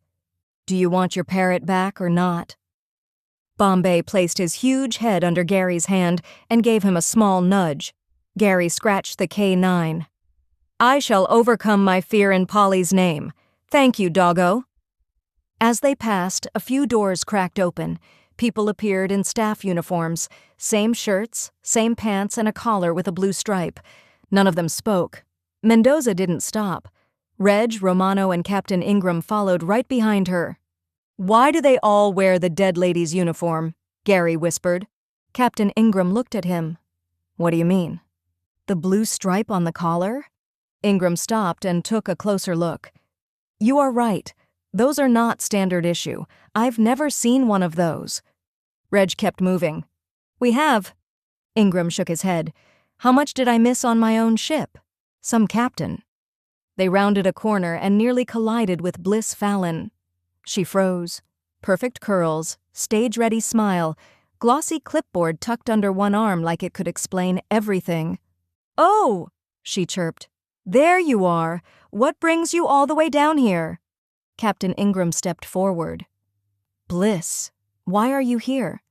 "Do you want your parrot back or not?" Bombay placed his huge head under Gary's hand and gave him a small nudge. Gary scratched the K9. "I shall overcome my fear in Polly's name. Thank you, doggo." As they passed, a few doors cracked open. People appeared in staff uniforms, same shirts, same pants, and a collar with a blue stripe. None of them spoke. Mendoza didn't stop. Reg, Romano, and Captain Ingram followed right behind her. "Why do they all wear the dead lady's uniform?" Gary whispered. Captain Ingram looked at him. "What do you mean?" "The blue stripe on the collar?" Ingram stopped and took a closer look. "You are right. Those are not standard issue. I've never seen one of those." Reg kept moving. "We have." Ingram shook his head. "How much did I miss on my own ship? Some captain." They rounded a corner and nearly collided with Bliss Fallon. She froze. Perfect curls, stage-ready smile, glossy clipboard tucked under one arm like it could explain everything. "Oh," she chirped. "There you are. What brings you all the way down here?" Captain Ingram stepped forward. "Bliss, why are you here?"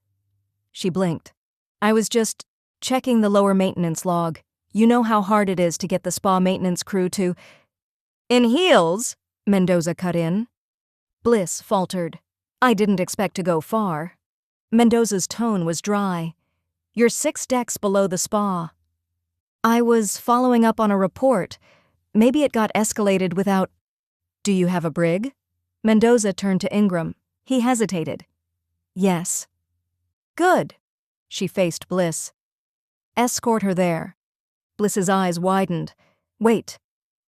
She blinked. "I was just checking the lower maintenance log. You know how hard it is to get the spa maintenance crew to—" "In heels?" Mendoza cut in. Bliss faltered. "I didn't expect to go far." Mendoza's tone was dry. "You're 6 decks below the spa." "I was following up on a report. Maybe it got escalated without—" "Do you have a brig?" Mendoza turned to Ingram. He hesitated. "Yes." "Good." She faced Bliss. "Escort her there." Bliss's eyes widened. "Wait.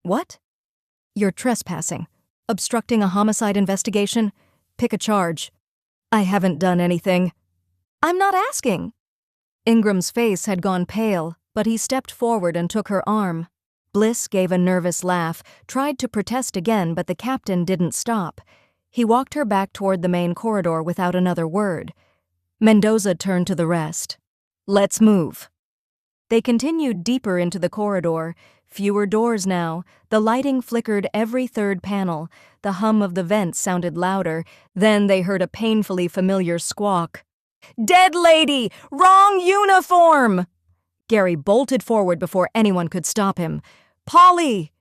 What?" "You're trespassing. Obstructing a homicide investigation. Pick a charge." "I haven't done anything." "I'm not asking." Ingram's face had gone pale, but he stepped forward and took her arm. Bliss gave a nervous laugh, tried to protest again, but the captain didn't stop. He walked her back toward the main corridor without another word. Mendoza turned to the rest. "Let's move." They continued deeper into the corridor. Fewer doors now. The lighting flickered every third panel. The hum of the vents sounded louder. Then they heard a painfully familiar squawk. "Dead lady! Wrong uniform!" Gary bolted forward before anyone could stop him. "Polly!"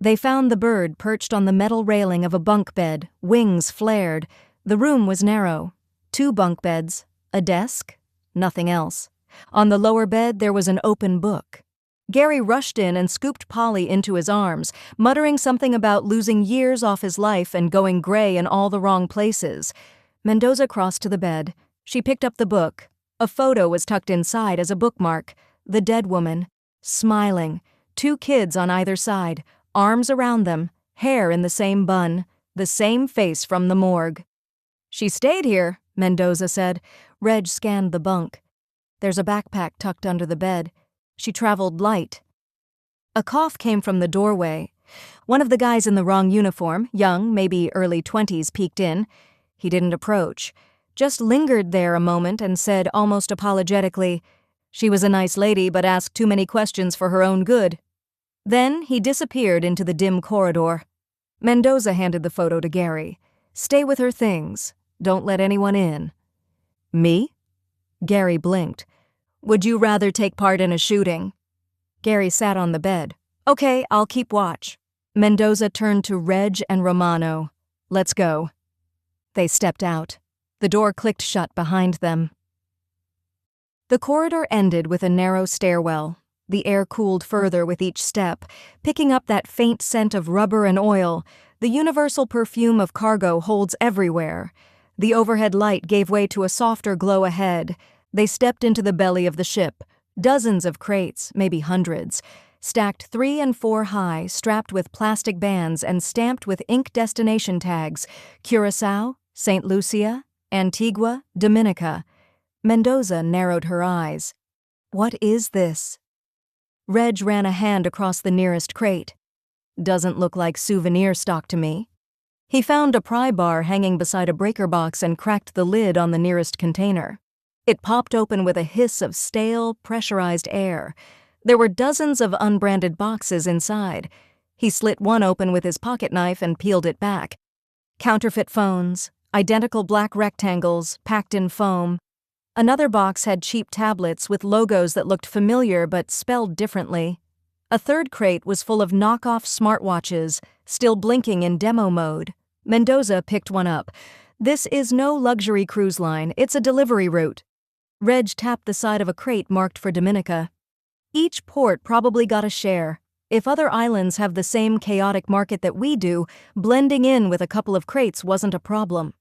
They found the bird perched on the metal railing of a bunk bed, wings flared. The room was narrow. 2 bunk beds, a desk, nothing else. On the lower bed there was an open book. Gary rushed in and scooped Polly into his arms, muttering something about losing years off his life and going gray in all the wrong places. Mendoza crossed to the bed. She picked up the book. A photo was tucked inside as a bookmark. The dead woman, smiling, 2 kids on either side, arms around them, hair in the same bun, the same face from the morgue. "She stayed here," Mendoza said. Reg scanned the bunk. "There's a backpack tucked under the bed. She traveled light." A cough came from the doorway. One of the guys in the wrong uniform, young, maybe early 20s, peeked in. He didn't approach, just lingered there a moment and said almost apologetically, "She was a nice lady but asked too many questions for her own good." Then he disappeared into the dim corridor. Mendoza handed the photo to Gary. "Stay with her things. Don't let anyone in." "Me?" Gary blinked. "Would you rather take part in a shooting?" Gary sat on the bed. "Okay, I'll keep watch." Mendoza turned to Reg and Romano. "Let's go." They stepped out. The door clicked shut behind them. The corridor ended with a narrow stairwell. The air cooled further with each step, picking up that faint scent of rubber and oil, the universal perfume of cargo holds everywhere. The overhead light gave way to a softer glow ahead. They stepped into the belly of the ship. Dozens of crates, maybe hundreds, stacked 3 and 4 high, strapped with plastic bands and stamped with ink destination tags: Curacao, St. Lucia, Antigua, Dominica. Mendoza narrowed her eyes. "What is this?" Reg ran a hand across the nearest crate. "Doesn't look like souvenir stock to me." He found a pry bar hanging beside a breaker box and cracked the lid on the nearest container. It popped open with a hiss of stale, pressurized air. There were dozens of unbranded boxes inside. He slit one open with his pocket knife and peeled it back. Counterfeit phones, identical black rectangles, packed in foam. Another box had cheap tablets with logos that looked familiar but spelled differently. A third crate was full of knockoff smartwatches, still blinking in demo mode. Mendoza picked one up. "This is no luxury cruise line, it's a delivery route." Reg tapped the side of a crate marked for Dominica. "Each port probably got a share. If other islands have the same chaotic market that we do, blending in with a couple of crates wasn't a problem."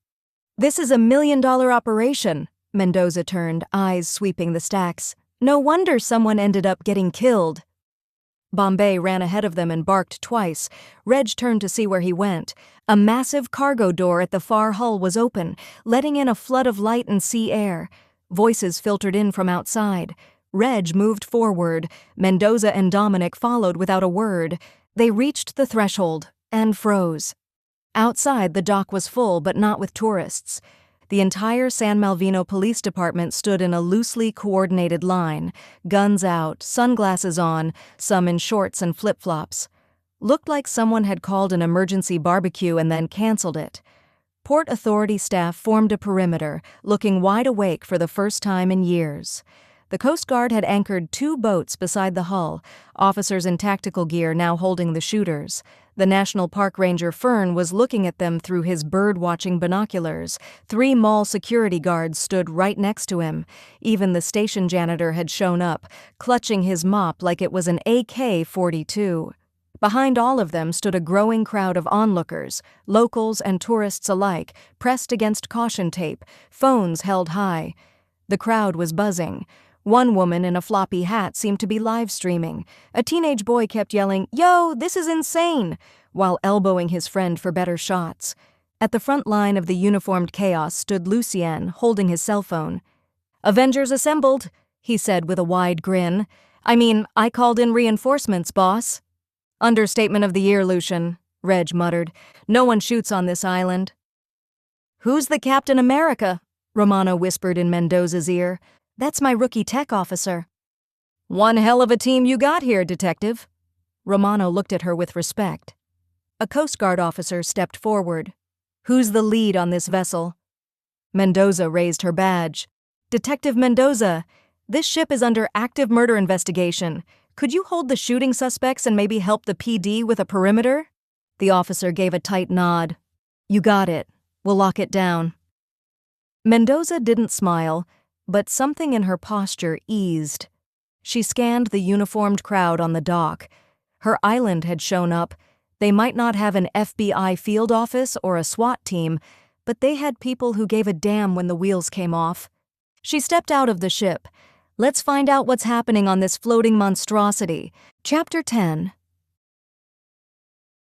"This is a $1 million operation." Mendoza turned, eyes sweeping the stacks. "No wonder someone ended up getting killed." Bombay ran ahead of them and barked twice. Reg turned to see where he went. A massive cargo door at the far hull was open, letting in a flood of light and sea air. Voices filtered in from outside. Reg moved forward. Mendoza and Dominic followed without a word. They reached the threshold and froze. Outside, the dock was full, but not with tourists. The entire San Malvino Police Department stood in a loosely coordinated line, guns out, sunglasses on, some in shorts and flip-flops. Looked like someone had called an emergency barbecue and then canceled it. Port Authority staff formed a perimeter, looking wide awake for the first time in years. The Coast Guard had anchored 2 boats beside the hull, officers in tactical gear now holding the shooters. The National Park Ranger Fern was looking at them through his bird-watching binoculars. 3 mall security guards stood right next to him. Even the station janitor had shown up, clutching his mop like it was an AK-42. Behind all of them stood a growing crowd of onlookers, locals and tourists alike, pressed against caution tape, phones held high. The crowd was buzzing. One woman in a floppy hat seemed to be live streaming. A teenage boy kept yelling, "Yo, this is insane!" while elbowing his friend for better shots. At the front line of the uniformed chaos stood Lucien, holding his cell phone. "Avengers assembled," he said with a wide grin. I called in reinforcements, boss." "Understatement of the year, Lucian," Reg muttered. "No one shoots on this island." "Who's the Captain America?" Romano whispered in Mendoza's ear. "That's my rookie tech officer." "One hell of a team you got here, detective." Romano looked at her with respect. A Coast Guard officer stepped forward. "Who's the lead on this vessel?" Mendoza raised her badge. "Detective Mendoza, this ship is under active murder investigation. Could you hold the shooting suspects and maybe help the PD with a perimeter?" The officer gave a tight nod. "You got it. We'll lock it down." Mendoza didn't smile, but something in her posture eased. She scanned the uniformed crowd on the dock. Her island had shown up. They might not have an FBI field office or a SWAT team, but they had people who gave a damn when the wheels came off. She stepped out of the ship. Let's find out what's happening on this floating monstrosity. Chapter 10.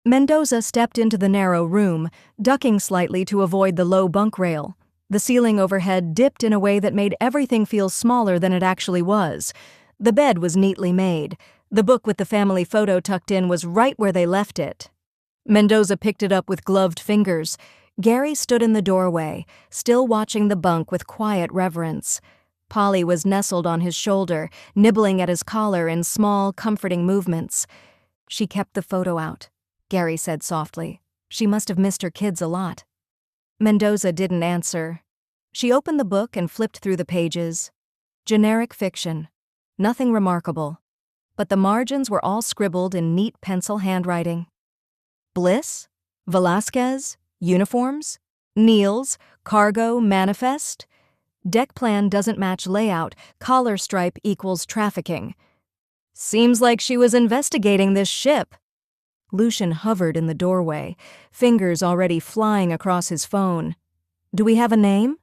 Mendoza stepped into the narrow room, ducking slightly to avoid the low bunk rail. The ceiling overhead dipped in a way that made everything feel smaller than it actually was. The bed was neatly made. The book with the family photo tucked in was right where they left it. Mendoza picked it up with gloved fingers. Gary stood in the doorway, still watching the bunk with quiet reverence. Polly was nestled on his shoulder, nibbling at his collar in small, comforting movements. She kept the photo out, Gary said softly. She must have missed her kids a lot. Mendoza didn't answer. She opened the book and flipped through the pages. Generic fiction. Nothing remarkable. But the margins were all scribbled in neat pencil handwriting. Bliss? Velasquez? Uniforms? Niels? Cargo? Manifest? Deck plan doesn't match layout. Collar stripe equals trafficking. Seems like she was investigating this ship. Lucian hovered in the doorway, fingers already flying across his phone. Do we have a name?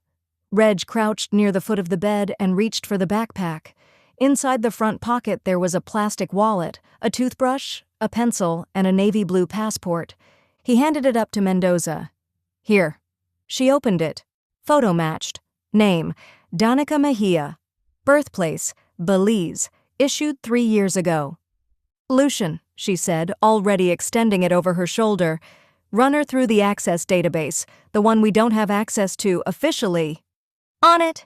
Reg crouched near the foot of the bed and reached for the backpack. Inside the front pocket there was a plastic wallet, a toothbrush, a pencil, and a navy blue passport. He handed it up to Mendoza. Here. She opened it. Photo matched. Name, Danica Mejia. Birthplace, Belize. Issued 3 years ago. Lucian, she said, already extending it over her shoulder. Run her through the access database, the one we don't have access to officially. On it!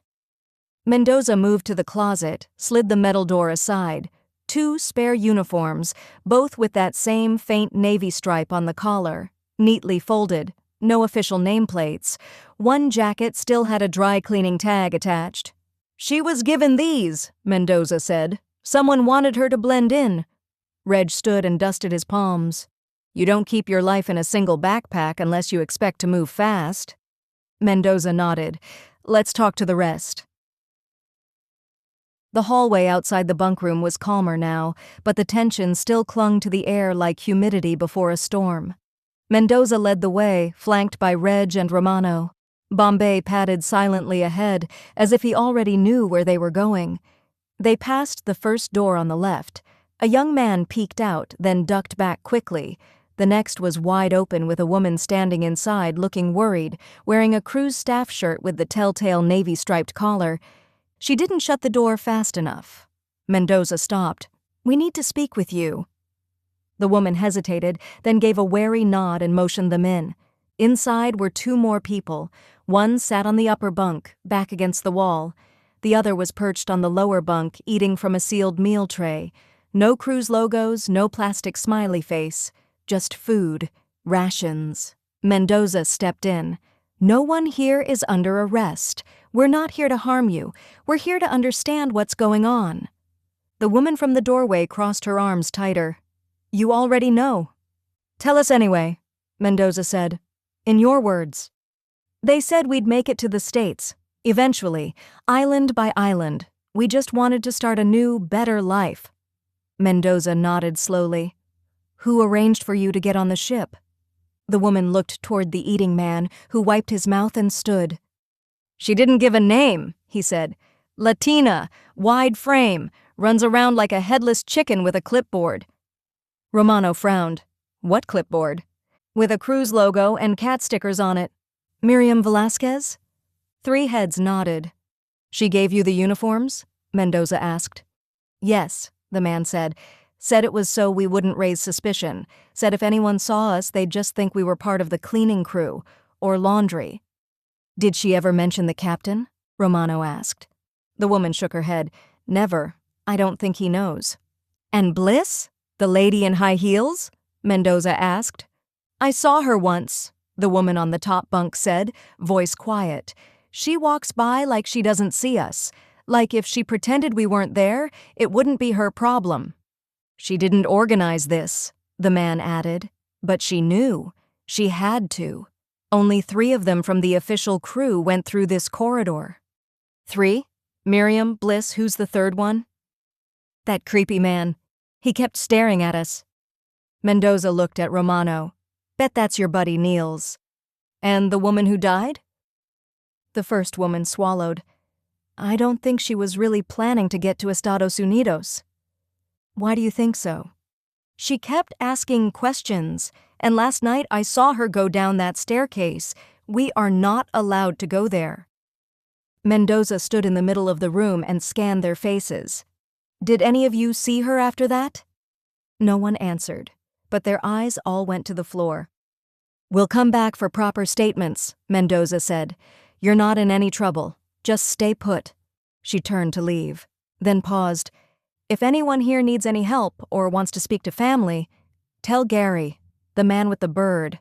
Mendoza moved to the closet, slid the metal door aside. 2 spare uniforms, both with that same faint navy stripe on the collar, neatly folded. No official nameplates. One jacket still had a dry cleaning tag attached. She was given these, Mendoza said. Someone wanted her to blend in. Reg stood and dusted his palms. You don't keep your life in a single backpack unless you expect to move fast. Mendoza nodded. Let's talk to the rest. The hallway outside the bunk room was calmer now, but the tension still clung to the air like humidity before a storm. Mendoza led the way, flanked by Reg and Romano. Bombay padded silently ahead, as if he already knew where they were going. They passed the first door on the left. A young man peeked out, then ducked back quickly. The next was wide open with a woman standing inside looking worried, wearing a crew's staff shirt with the telltale navy-striped collar. She didn't shut the door fast enough. Mendoza stopped. We need to speak with you. The woman hesitated, then gave a wary nod and motioned them in. Inside were 2 more people. One sat on the upper bunk, back against the wall. The other was perched on the lower bunk, eating from a sealed meal tray. No cruise logos, no plastic smiley face. Just food. Rations. Mendoza stepped in. No one here is under arrest. We're not here to harm you. We're here to understand what's going on. The woman from the doorway crossed her arms tighter. You already know. Tell us anyway, Mendoza said. In your words. They said we'd make it to the States. Eventually, island by island. We just wanted to start a new, better life. Mendoza nodded slowly. Who arranged for you to get on the ship? The woman looked toward the eating man, who wiped his mouth and stood. She didn't give a name, he said. Latina, wide frame, runs around like a headless chicken with a clipboard. Romano frowned. What clipboard? With a cruise logo and cat stickers on it. Miriam Velasquez? 3 heads nodded. She gave you the uniforms? Mendoza asked. Yes, the man said. Said it was so we wouldn't raise suspicion. Said if anyone saw us, they'd just think we were part of the cleaning crew, or laundry. Did she ever mention the captain? Romano asked. The woman shook her head. Never. I don't think he knows. And Bliss? The lady in high heels? Mendoza asked. I saw her once, the woman on the top bunk said, voice quiet. She walks by like she doesn't see us. Like if she pretended we weren't there, it wouldn't be her problem. She didn't organize this, the man added. But she knew. She had to. Only 3 of them from the official crew went through this corridor. 3? Miriam, Bliss, who's the 3rd one? That creepy man. He kept staring at us. Mendoza looked at Romano. Bet that's your buddy Niels. And the woman who died? The first woman swallowed. I don't think she was really planning to get to Estados Unidos. Why do you think so? She kept asking questions, and last night I saw her go down that staircase. We are not allowed to go there. Mendoza stood in the middle of the room and scanned their faces. Did any of you see her after that? No one answered, but their eyes all went to the floor. We'll come back for proper statements, Mendoza said. You're not in any trouble. Just stay put. She turned to leave, then paused. If anyone here needs any help or wants to speak to family, tell Gary, the man with the bird.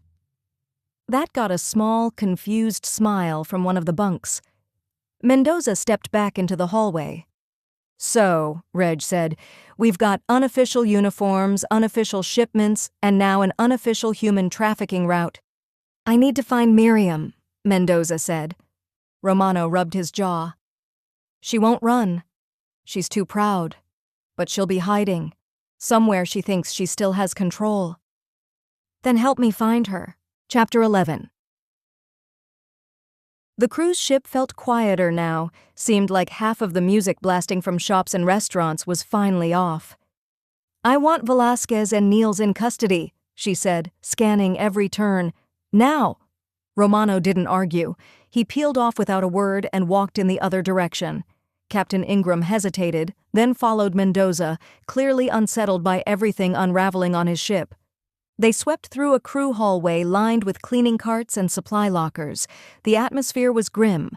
That got a small, confused smile from one of the bunks. Mendoza stepped back into the hallway. So, Reg said, we've got unofficial uniforms, unofficial shipments, and now an unofficial human trafficking route. I need to find Miriam, Mendoza said. Romano rubbed his jaw. She won't run. She's too proud. But she'll be hiding. Somewhere she thinks she still has control. Then help me find her. Chapter 11. The cruise ship felt quieter now, seemed like half of the music blasting from shops and restaurants was finally off. I want Velasquez and Niels in custody, she said, scanning every turn. Now! Romano didn't argue. He peeled off without a word and walked in the other direction. Captain Ingram hesitated, then followed Mendoza, clearly unsettled by everything unraveling on his ship. They swept through a crew hallway lined with cleaning carts and supply lockers. The atmosphere was grim.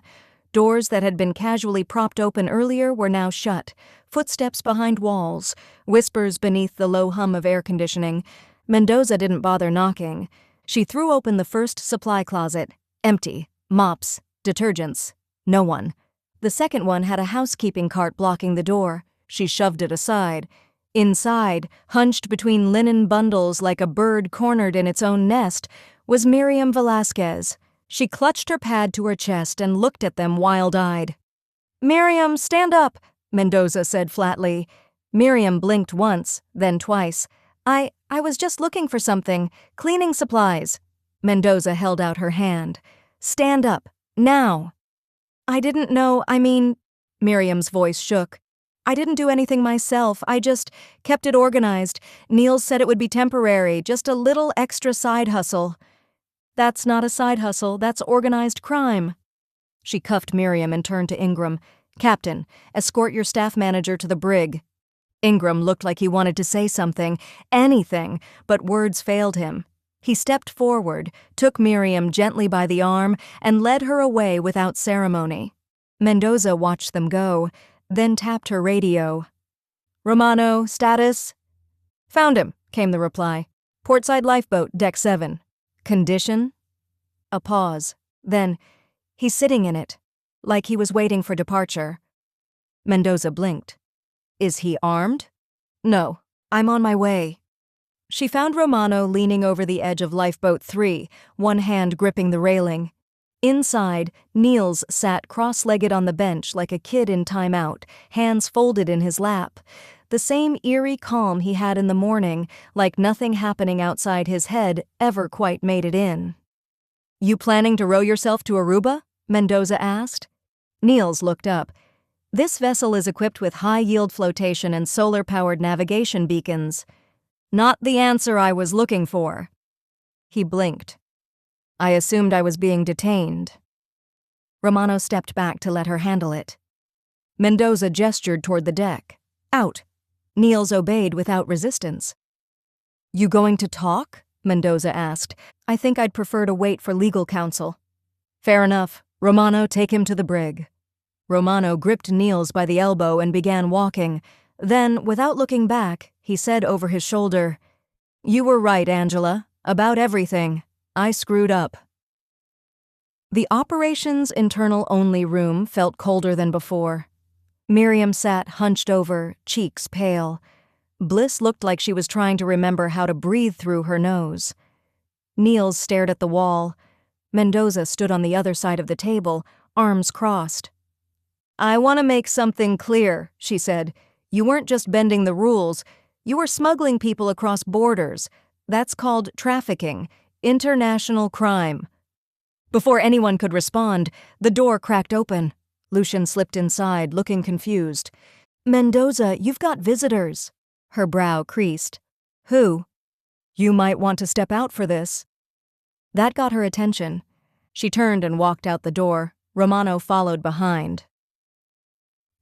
Doors that had been casually propped open earlier were now shut, footsteps behind walls, whispers beneath the low hum of air conditioning. Mendoza didn't bother knocking. She threw open the first supply closet. Empty. Mops. Detergents. No one. The second one had a housekeeping cart blocking the door. She shoved it aside. Inside, hunched between linen bundles like a bird cornered in its own nest, was Miriam Velasquez. She clutched her pad to her chest and looked at them wild-eyed. "Miriam, stand up," Mendoza said flatly. Miriam blinked once, then twice. I was just looking for something. Cleaning supplies." Mendoza held out her hand. "Stand up. Now." "I didn't know, Miriam's voice shook. "I didn't do anything myself. I just kept it organized. Niels said it would be temporary, just a little extra side hustle." "That's not a side hustle, that's organized crime." She cuffed Miriam and turned to Ingram. "Captain, escort your staff manager to the brig." Ingram looked like he wanted to say something, anything, but words failed him. He stepped forward, took Miriam gently by the arm, and led her away without ceremony. Mendoza watched them go, then tapped her radio. "Romano, status?" "Found him," came the reply. "Portside lifeboat, deck 7. "Condition?" A pause. Then, "He's sitting in it," like he was waiting for departure. Mendoza blinked. "Is he armed?" "No, I'm on my way." She found Romano leaning over the edge of lifeboat 3, one hand gripping the railing. Inside, Niels sat cross-legged on the bench like a kid in timeout, hands folded in his lap. The same eerie calm he had in the morning, like nothing happening outside his head ever quite made it in. "You planning to row yourself to Aruba?" Mendoza asked. Niels looked up. "This vessel is equipped with high-yield flotation and solar-powered navigation beacons." "Not the answer I was looking for." He blinked. "I assumed I was being detained." Romano stepped back to let her handle it. Mendoza gestured toward the deck. "Out." Niels obeyed without resistance. "You going to talk?" Mendoza asked. "I think I'd prefer to wait for legal counsel." "Fair enough. Romano, take him to the brig." Romano gripped Niels by the elbow and began walking. Then, without looking back, he said over his shoulder, "You were right, Angela. About everything. I screwed up." The operations internal-only room felt colder than before. Miriam sat hunched over, cheeks pale. Bliss looked like she was trying to remember how to breathe through her nose. Niels stared at the wall. Mendoza stood on the other side of the table, arms crossed. "I want to make something clear," she said. "You weren't just bending the rules. You were smuggling people across borders. That's called trafficking. International crime." Before anyone could respond, the door cracked open. Lucian slipped inside, looking confused. "Mendoza, you've got visitors." Her brow creased. "Who?" "You might want to step out for this." That got her attention. She turned and walked out the door. Romano followed behind.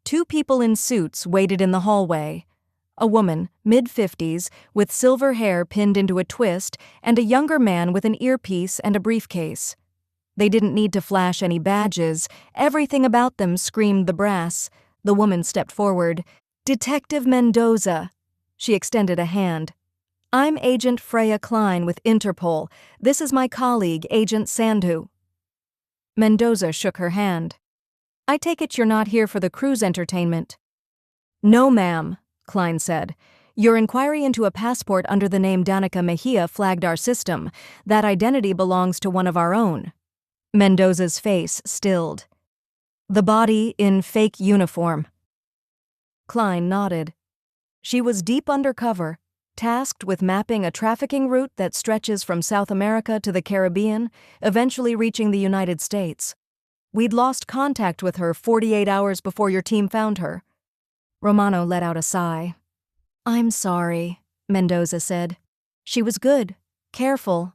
Two people in suits waited in the hallway. A woman, mid-50s, with silver hair pinned into a twist, and a younger man with an earpiece and a briefcase. They didn't need to flash any badges. Everything about them screamed the brass. The woman stepped forward. "Detective Mendoza." She extended a hand. "I'm Agent Freya Klein with Interpol. This is my colleague, Agent Sandhu." Mendoza shook her hand. "I take it you're not here for the cruise entertainment." "No, ma'am," Klein said. "Your inquiry into a passport under the name Danica Mejia flagged our system. That identity belongs to one of our own." Mendoza's face stilled. "The body in fake uniform." Klein nodded. "She was deep undercover, tasked with mapping a trafficking route that stretches from South America to the Caribbean, eventually reaching the United States. We'd lost contact with her 48 hours before your team found her." Romano let out a sigh. "I'm sorry," Mendoza said. "She was good, careful.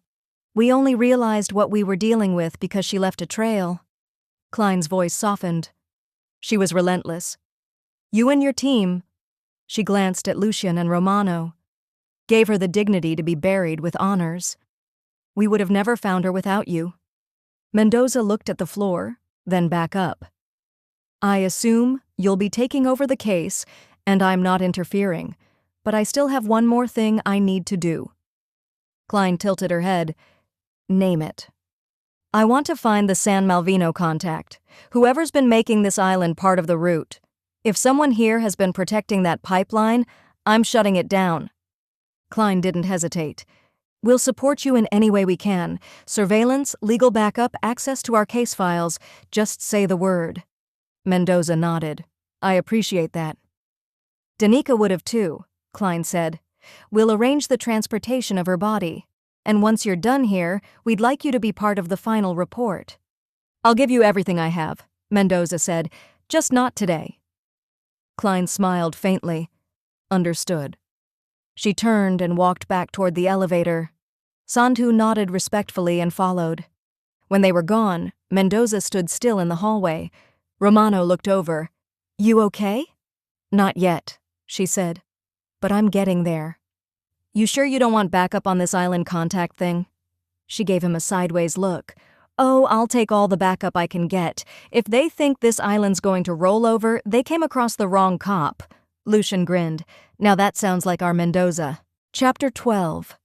We only realized what we were dealing with because she left a trail." Klein's voice softened. "She was relentless. You and your team," she glanced at Lucian and Romano, "gave her the dignity to be buried with honors. We would have never found her without you." Mendoza looked at the floor, then back up. "I assume you'll be taking over the case, and I'm not interfering, but I still have one more thing I need to do." Klein tilted her head. "Name it." "I want to find the San Malvino contact, whoever's been making this island part of the route. If someone here has been protecting that pipeline, I'm shutting it down." Klein didn't hesitate. "We'll support you in any way we can. Surveillance, legal backup, access to our case files. Just say the word." Mendoza nodded. "I appreciate that." "Danica would have too," Klein said. "We'll arrange the transportation of her body. And once you're done here, we'd like you to be part of the final report." "I'll give you everything I have," Mendoza said. "Just not today." Klein smiled faintly. "Understood." She turned and walked back toward the elevator. Sandhu nodded respectfully and followed. When they were gone, Mendoza stood still in the hallway. Romano looked over. "You okay?" "Not yet," she said. "But I'm getting there." "You sure you don't want backup on this island contact thing?" She gave him a sideways look. "Oh, I'll take all the backup I can get. If they think this island's going to roll over, they came across the wrong cop." Lucian grinned. "Now that sounds like our Mendoza." Chapter 12.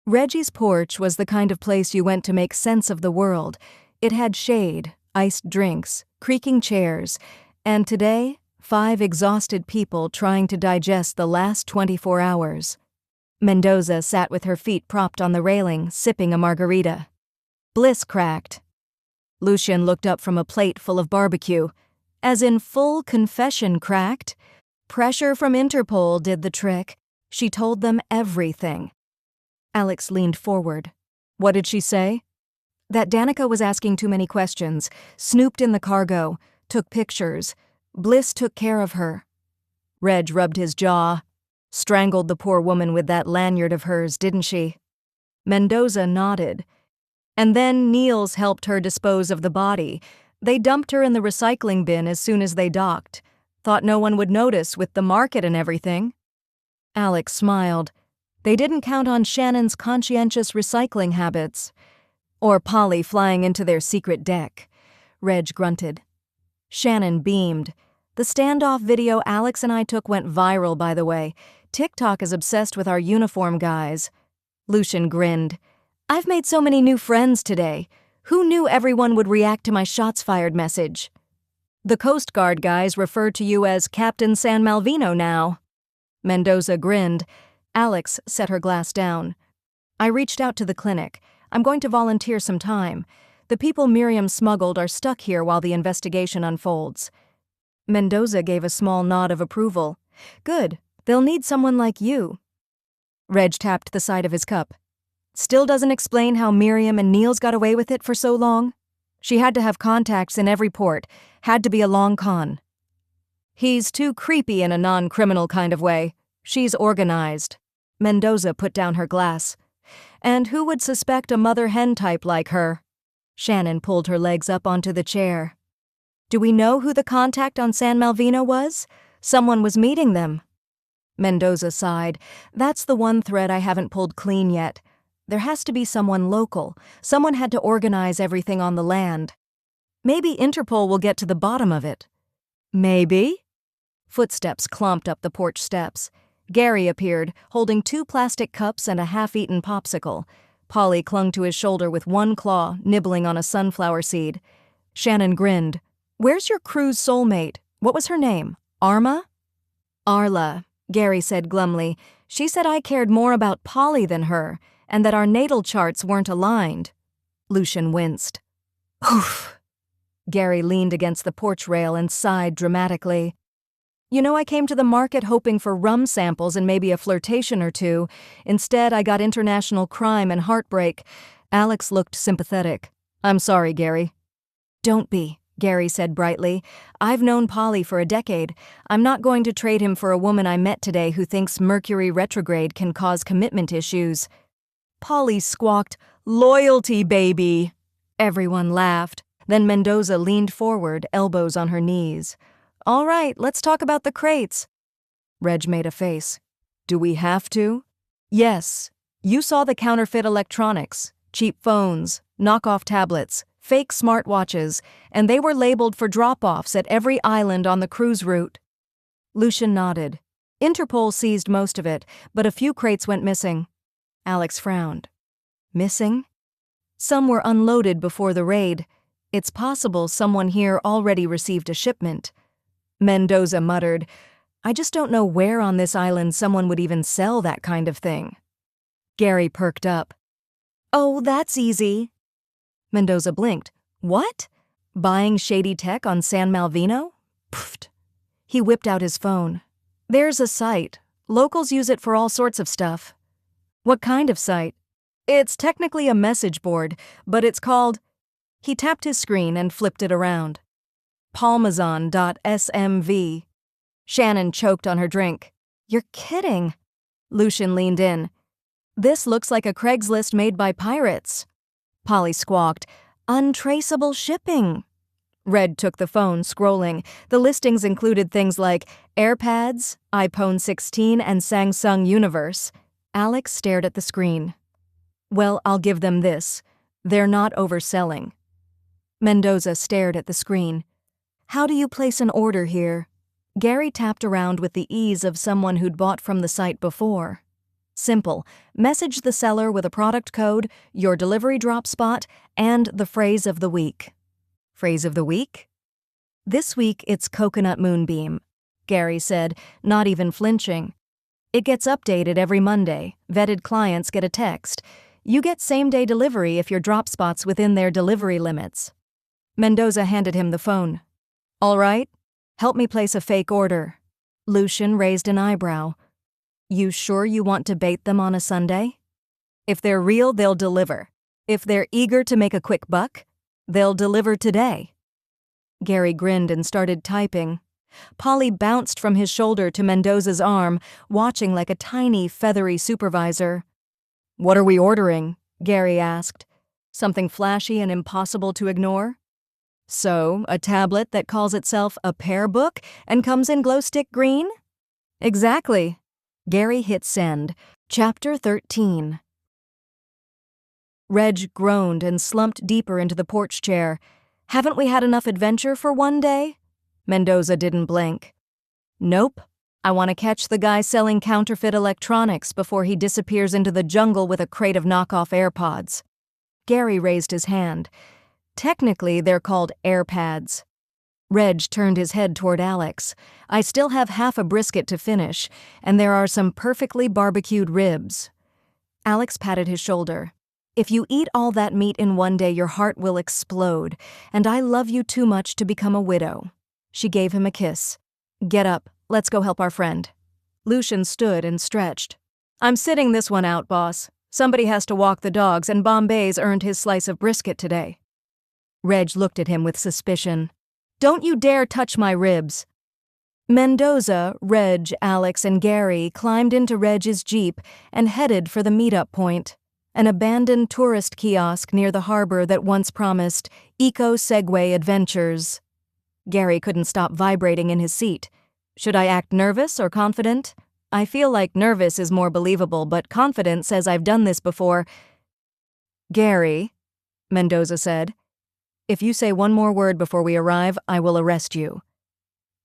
Reggie's porch was the kind of place you went to make sense of the world. It had shade, iced drinks, creaking chairs, and today, 5 exhausted people trying to digest the last 24 hours. Mendoza sat with her feet propped on the railing, sipping a margarita. Bliss cracked. Lucian looked up from a plate full of barbecue. As in full confession cracked? Pressure from Interpol did the trick. She told them everything. Alex leaned forward. "What did she say?" "That Danica was asking too many questions, snooped in the cargo, took pictures. Bliss took care of her." Reg rubbed his jaw. "Strangled the poor woman with that lanyard of hers, didn't she?" Mendoza nodded. "And then Niels helped her dispose of the body. They dumped her in the recycling bin as soon as they docked. Thought no one would notice with the market and everything." Alex smiled. They didn't count on Shannon's conscientious recycling habits. "Or Polly flying into their secret deck." Reg grunted. Shannon beamed. "The standoff video Alex and I took went viral, by the way. TikTok is obsessed with our uniform guys." Lucian grinned. "I've made so many new friends today. Who knew everyone would react to my shots fired message?" "The Coast Guard guys refer to you as Captain San Malvino now." Mendoza grinned. Alex set her glass down. "I reached out to the clinic. I'm going to volunteer some time. The people Miriam smuggled are stuck here while the investigation unfolds." Mendoza gave a small nod of approval. "Good. They'll need someone like you." Reg tapped the side of his cup. "Still doesn't explain how Miriam and Niels got away with it for so long." She had to have contacts in every port. Had to be a long con. He's too creepy in a non-criminal kind of way. She's organized. Mendoza put down her glass. And who would suspect a mother-hen type like her? Shannon pulled her legs up onto the chair. Do we know who the contact on San Malvino was? Someone was meeting them. Mendoza sighed. That's the one thread I haven't pulled clean yet. There has to be someone local. Someone had to organize everything on the land. Maybe Interpol will get to the bottom of it. Maybe? Footsteps clomped up the porch steps. Gary appeared, holding 2 plastic cups and a half-eaten popsicle. Polly clung to his shoulder with one claw, nibbling on a sunflower seed. Shannon grinned. Where's your crew's soulmate? What was her name? Arma? Arla, Gary said glumly. She said I cared more about Polly than her, and that our natal charts weren't aligned. Lucian winced. Oof. Gary leaned against the porch rail and sighed dramatically. You know, I came to the market hoping for rum samples and maybe a flirtation or two. Instead, I got international crime and heartbreak. Alex looked sympathetic. I'm sorry, Gary. Don't be, Gary said brightly. I've known Polly for a decade. I'm not going to trade him for a woman I met today who thinks Mercury retrograde can cause commitment issues. Polly squawked, Loyalty, baby! Everyone laughed. Then Mendoza leaned forward, elbows on her knees. All right, let's talk about the crates. Reg made a face. Do we have to? Yes. You saw the counterfeit electronics, cheap phones, knockoff tablets, fake smartwatches, and they were labeled for drop-offs at every island on the cruise route. Lucian nodded. Interpol seized most of it, but a few crates went missing. Alex frowned. Missing? Some were unloaded before the raid. It's possible someone here already received a shipment. Mendoza muttered, I just don't know where on this island someone would even sell that kind of thing. Gary perked up. Oh, that's easy. Mendoza blinked. What? Buying shady tech on San Malvino? Pfft. He whipped out his phone. There's a site. Locals use it for all sorts of stuff. What kind of site? It's technically a message board, but it's called... He tapped his screen and flipped it around. Palmazon.smv. Shannon choked on her drink. You're kidding. Lucian leaned in. This looks like a Craigslist made by pirates. Polly squawked. Untraceable shipping. Red took the phone, scrolling. The listings included things like AirPads, iPhone 16, and Samsung Universe. Alex stared at the screen. Well, I'll give them this. They're not overselling. Mendoza stared at the screen. How do you place an order here? Gary tapped around with the ease of someone who'd bought from the site before. Simple. Message the seller with a product code, your delivery drop spot, and the phrase of the week. Phrase of the week? This week it's Coconut Moonbeam, Gary said, not even flinching. It gets updated every Monday. Vetted clients get a text. You get same-day delivery if your drop spot's within their delivery limits. Mendoza handed him the phone. All right, help me place a fake order. Lucian raised an eyebrow. You sure you want to bait them on a Sunday? If they're real, they'll deliver. If they're eager to make a quick buck, they'll deliver today. Gary grinned and started typing. Polly bounced from his shoulder to Mendoza's arm, watching like a tiny, feathery supervisor. What are we ordering? Gary asked. Something flashy and impossible to ignore? So, a tablet that calls itself a pear book and comes in glow-stick green? Exactly. Gary hit send. Chapter 13. Reg groaned and slumped deeper into the porch chair. Haven't we had enough adventure for one day? Mendoza didn't blink. Nope. I want to catch the guy selling counterfeit electronics before he disappears into the jungle with a crate of knockoff AirPods. Gary raised his hand. Technically, they're called AirPads. Reg turned his head toward Alex. I still have half a brisket to finish, and there are some perfectly barbecued ribs. Alex patted his shoulder. If you eat all that meat in one day, your heart will explode, and I love you too much to become a widow. She gave him a kiss. Get up, let's go help our friend. Lucian stood and stretched. I'm sitting this one out, boss. Somebody has to walk the dogs, and Bombay's earned his slice of brisket today. Reg looked at him with suspicion. "Don't you dare touch my ribs." Mendoza, Reg, Alex, and Gary climbed into Reg's Jeep and headed for the meetup point, an abandoned tourist kiosk near the harbor that once promised eco-Segway adventures. Gary couldn't stop vibrating in his seat. Should I act nervous or confident? I feel like nervous is more believable, but confident says I've done this before. "Gary," Mendoza said, "if you say one more word before we arrive, I will arrest you."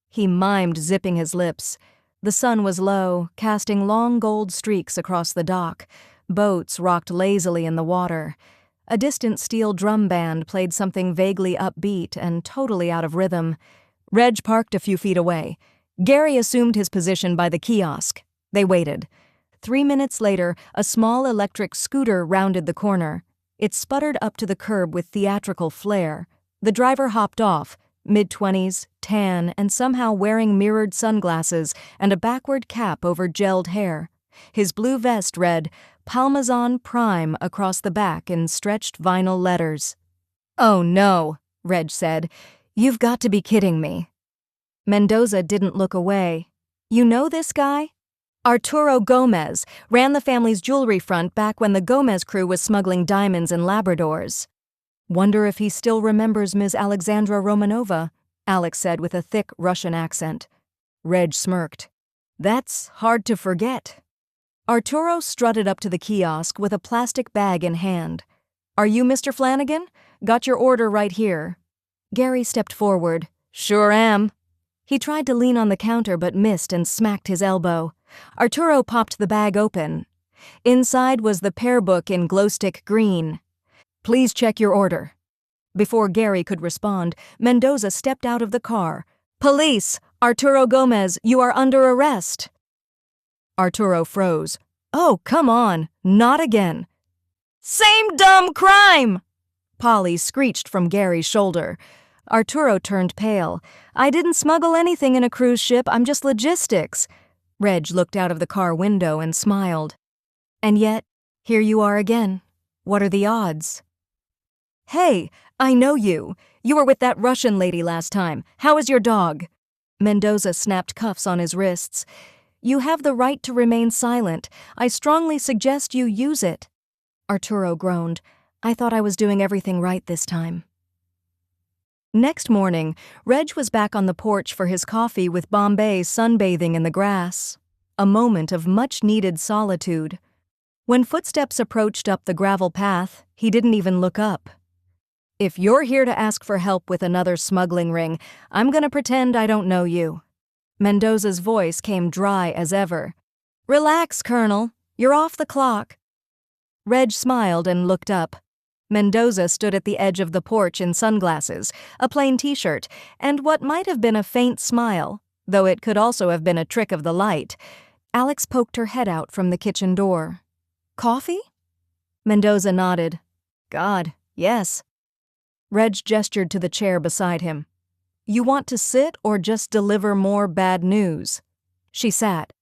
He mimed, zipping his lips. The sun was low, casting long gold streaks across the dock. Boats rocked lazily in the water. A distant steel drum band played something vaguely upbeat and totally out of rhythm. Reg parked a few feet away. Gary assumed his position by the kiosk. They waited. 3 minutes later, a small electric scooter rounded the corner. It sputtered up to the curb with theatrical flair. The driver hopped off, mid-20s, tan, and somehow wearing mirrored sunglasses and a backward cap over gelled hair. His blue vest read, "Palmazan Prime" across the back in stretched vinyl letters. "Oh no," Reg said. "You've got to be kidding me." Mendoza didn't look away. "You know this guy?" "Arturo Gomez, ran the family's jewelry front back when the Gomez crew was smuggling diamonds and Labradors." "Wonder if he still remembers Ms. Alexandra Romanova," Alex said with a thick Russian accent. Reg smirked. "That's hard to forget." Arturo strutted up to the kiosk with a plastic bag in hand. "Are you Mr. Flanagan? Got your order right here." Gary stepped forward. "Sure am." He tried to lean on the counter but missed and smacked his elbow. Arturo popped the bag open. Inside was the pear book in glowstick green. "Please check your order." Before Gary could respond, Mendoza stepped out of the car. "Police! Arturo Gomez, you are under arrest!" Arturo froze. "Oh, come on, not again." "Same dumb crime!" Polly screeched from Gary's shoulder. Arturo turned pale. "I didn't smuggle anything in a cruise ship, I'm just logistics." Reg looked out of the car window and smiled. "And yet, here you are again. What are the odds?" "Hey, I know you. You were with that Russian lady last time. How is your dog?" Mendoza snapped cuffs on his wrists. "You have the right to remain silent. I strongly suggest you use it." Arturo groaned. "I thought I was doing everything right this time." Next morning, Reg was back on the porch for his coffee with Bombay sunbathing in the grass. A moment of much-needed solitude. When footsteps approached up the gravel path, he didn't even look up. "If you're here to ask for help with another smuggling ring, I'm gonna pretend I don't know you." Mendoza's voice came dry as ever. "Relax, Colonel. You're off the clock." Reg smiled and looked up. Mendoza stood at the edge of the porch in sunglasses, a plain t-shirt, and what might have been a faint smile, though it could also have been a trick of the light. Alex poked her head out from the kitchen door. "Coffee?" Mendoza nodded. "God, yes." Reg gestured to the chair beside him. "You want to sit or just deliver more bad news?" She sat,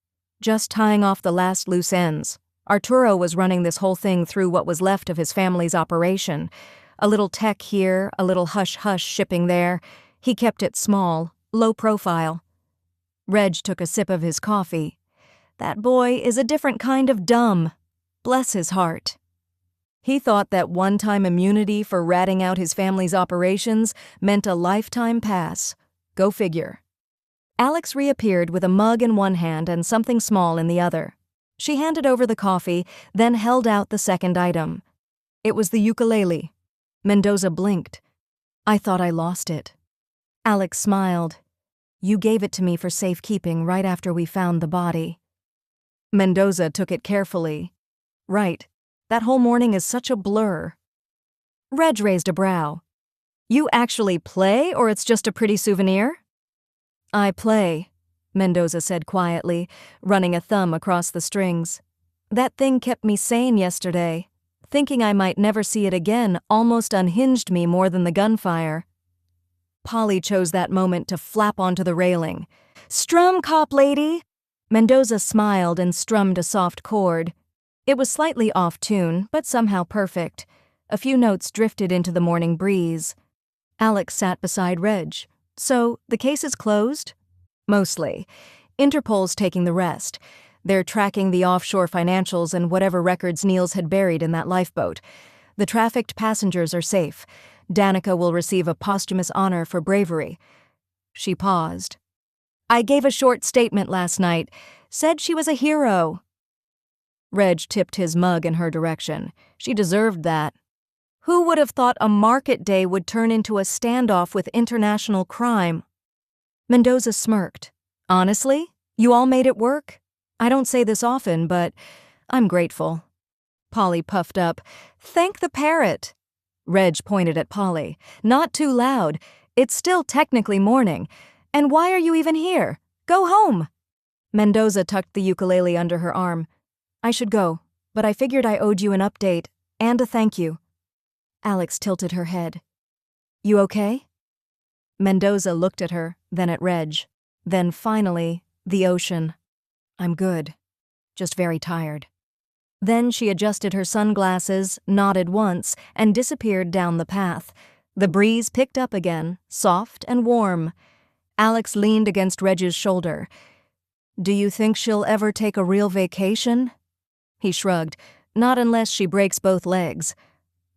just tying off the last loose ends. Arturo was running this whole thing through what was left of his family's operation. A little tech here, a little hush-hush shipping there. He kept it small, low profile. Reg took a sip of his coffee. That boy is a different kind of dumb. Bless his heart. He thought that one-time immunity for ratting out his family's operations meant a lifetime pass. Go figure. Alex reappeared with a mug in one hand and something small in the other. She handed over the coffee, then held out the second item. It was the ukulele. Mendoza blinked. "I thought I lost it." Alex smiled. "You gave it to me for safekeeping right after we found the body." Mendoza took it carefully. "Right. That whole morning is such a blur." Reg raised a brow. "You actually play, or it's just a pretty souvenir?" "I play," Mendoza said quietly, running a thumb across the strings. "That thing kept me sane yesterday. Thinking I might never see it again almost unhinged me more than the gunfire." Polly chose that moment to flap onto the railing. "Strum, cop lady!" Mendoza smiled and strummed a soft chord. It was slightly off tune, but somehow perfect. A few notes drifted into the morning breeze. Alex sat beside Reg. So, the case is closed? Mostly. Interpol's taking the rest. They're tracking the offshore financials and whatever records Niels had buried in that lifeboat. The trafficked passengers are safe. Danica will receive a posthumous honor for bravery. She paused. I gave a short statement last night. Said she was a hero. Reg tipped his mug in her direction. She deserved that. Who would have thought a market day would turn into a standoff with international crime? Mendoza smirked. Honestly, you all made it work? I don't say this often, but I'm grateful. Polly puffed up. Thank the parrot. Reg pointed at Polly. Not too loud. It's still technically morning. And why are you even here? Go home. Mendoza tucked the ukulele under her arm. I should go, but I figured I owed you an update and a thank you. Alex tilted her head. You okay? Mendoza looked at her, then at Reg. Then finally, the ocean. I'm good. Just very tired. Then she adjusted her sunglasses, nodded once, and disappeared down the path. The breeze picked up again, soft and warm. Alex leaned against Reg's shoulder. Do you think she'll ever take a real vacation? He shrugged. Not unless she breaks both legs.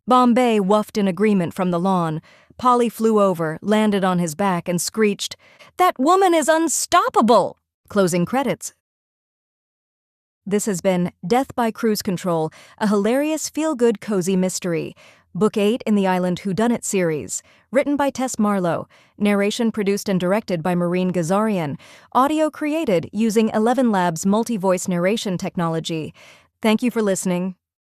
Bombay whuffed in agreement from the lawn. Polly flew over, landed on his back, and screeched, That woman is unstoppable! Closing credits. This has been Death by Cruise Control, a hilarious feel-good cozy mystery. Book 8 in the Island Whodunnit series. Written by Tess Marlowe. Narration produced and directed by Maureen Gazarian. Audio created using 11 Labs multi-voice narration technology. Thank you for listening.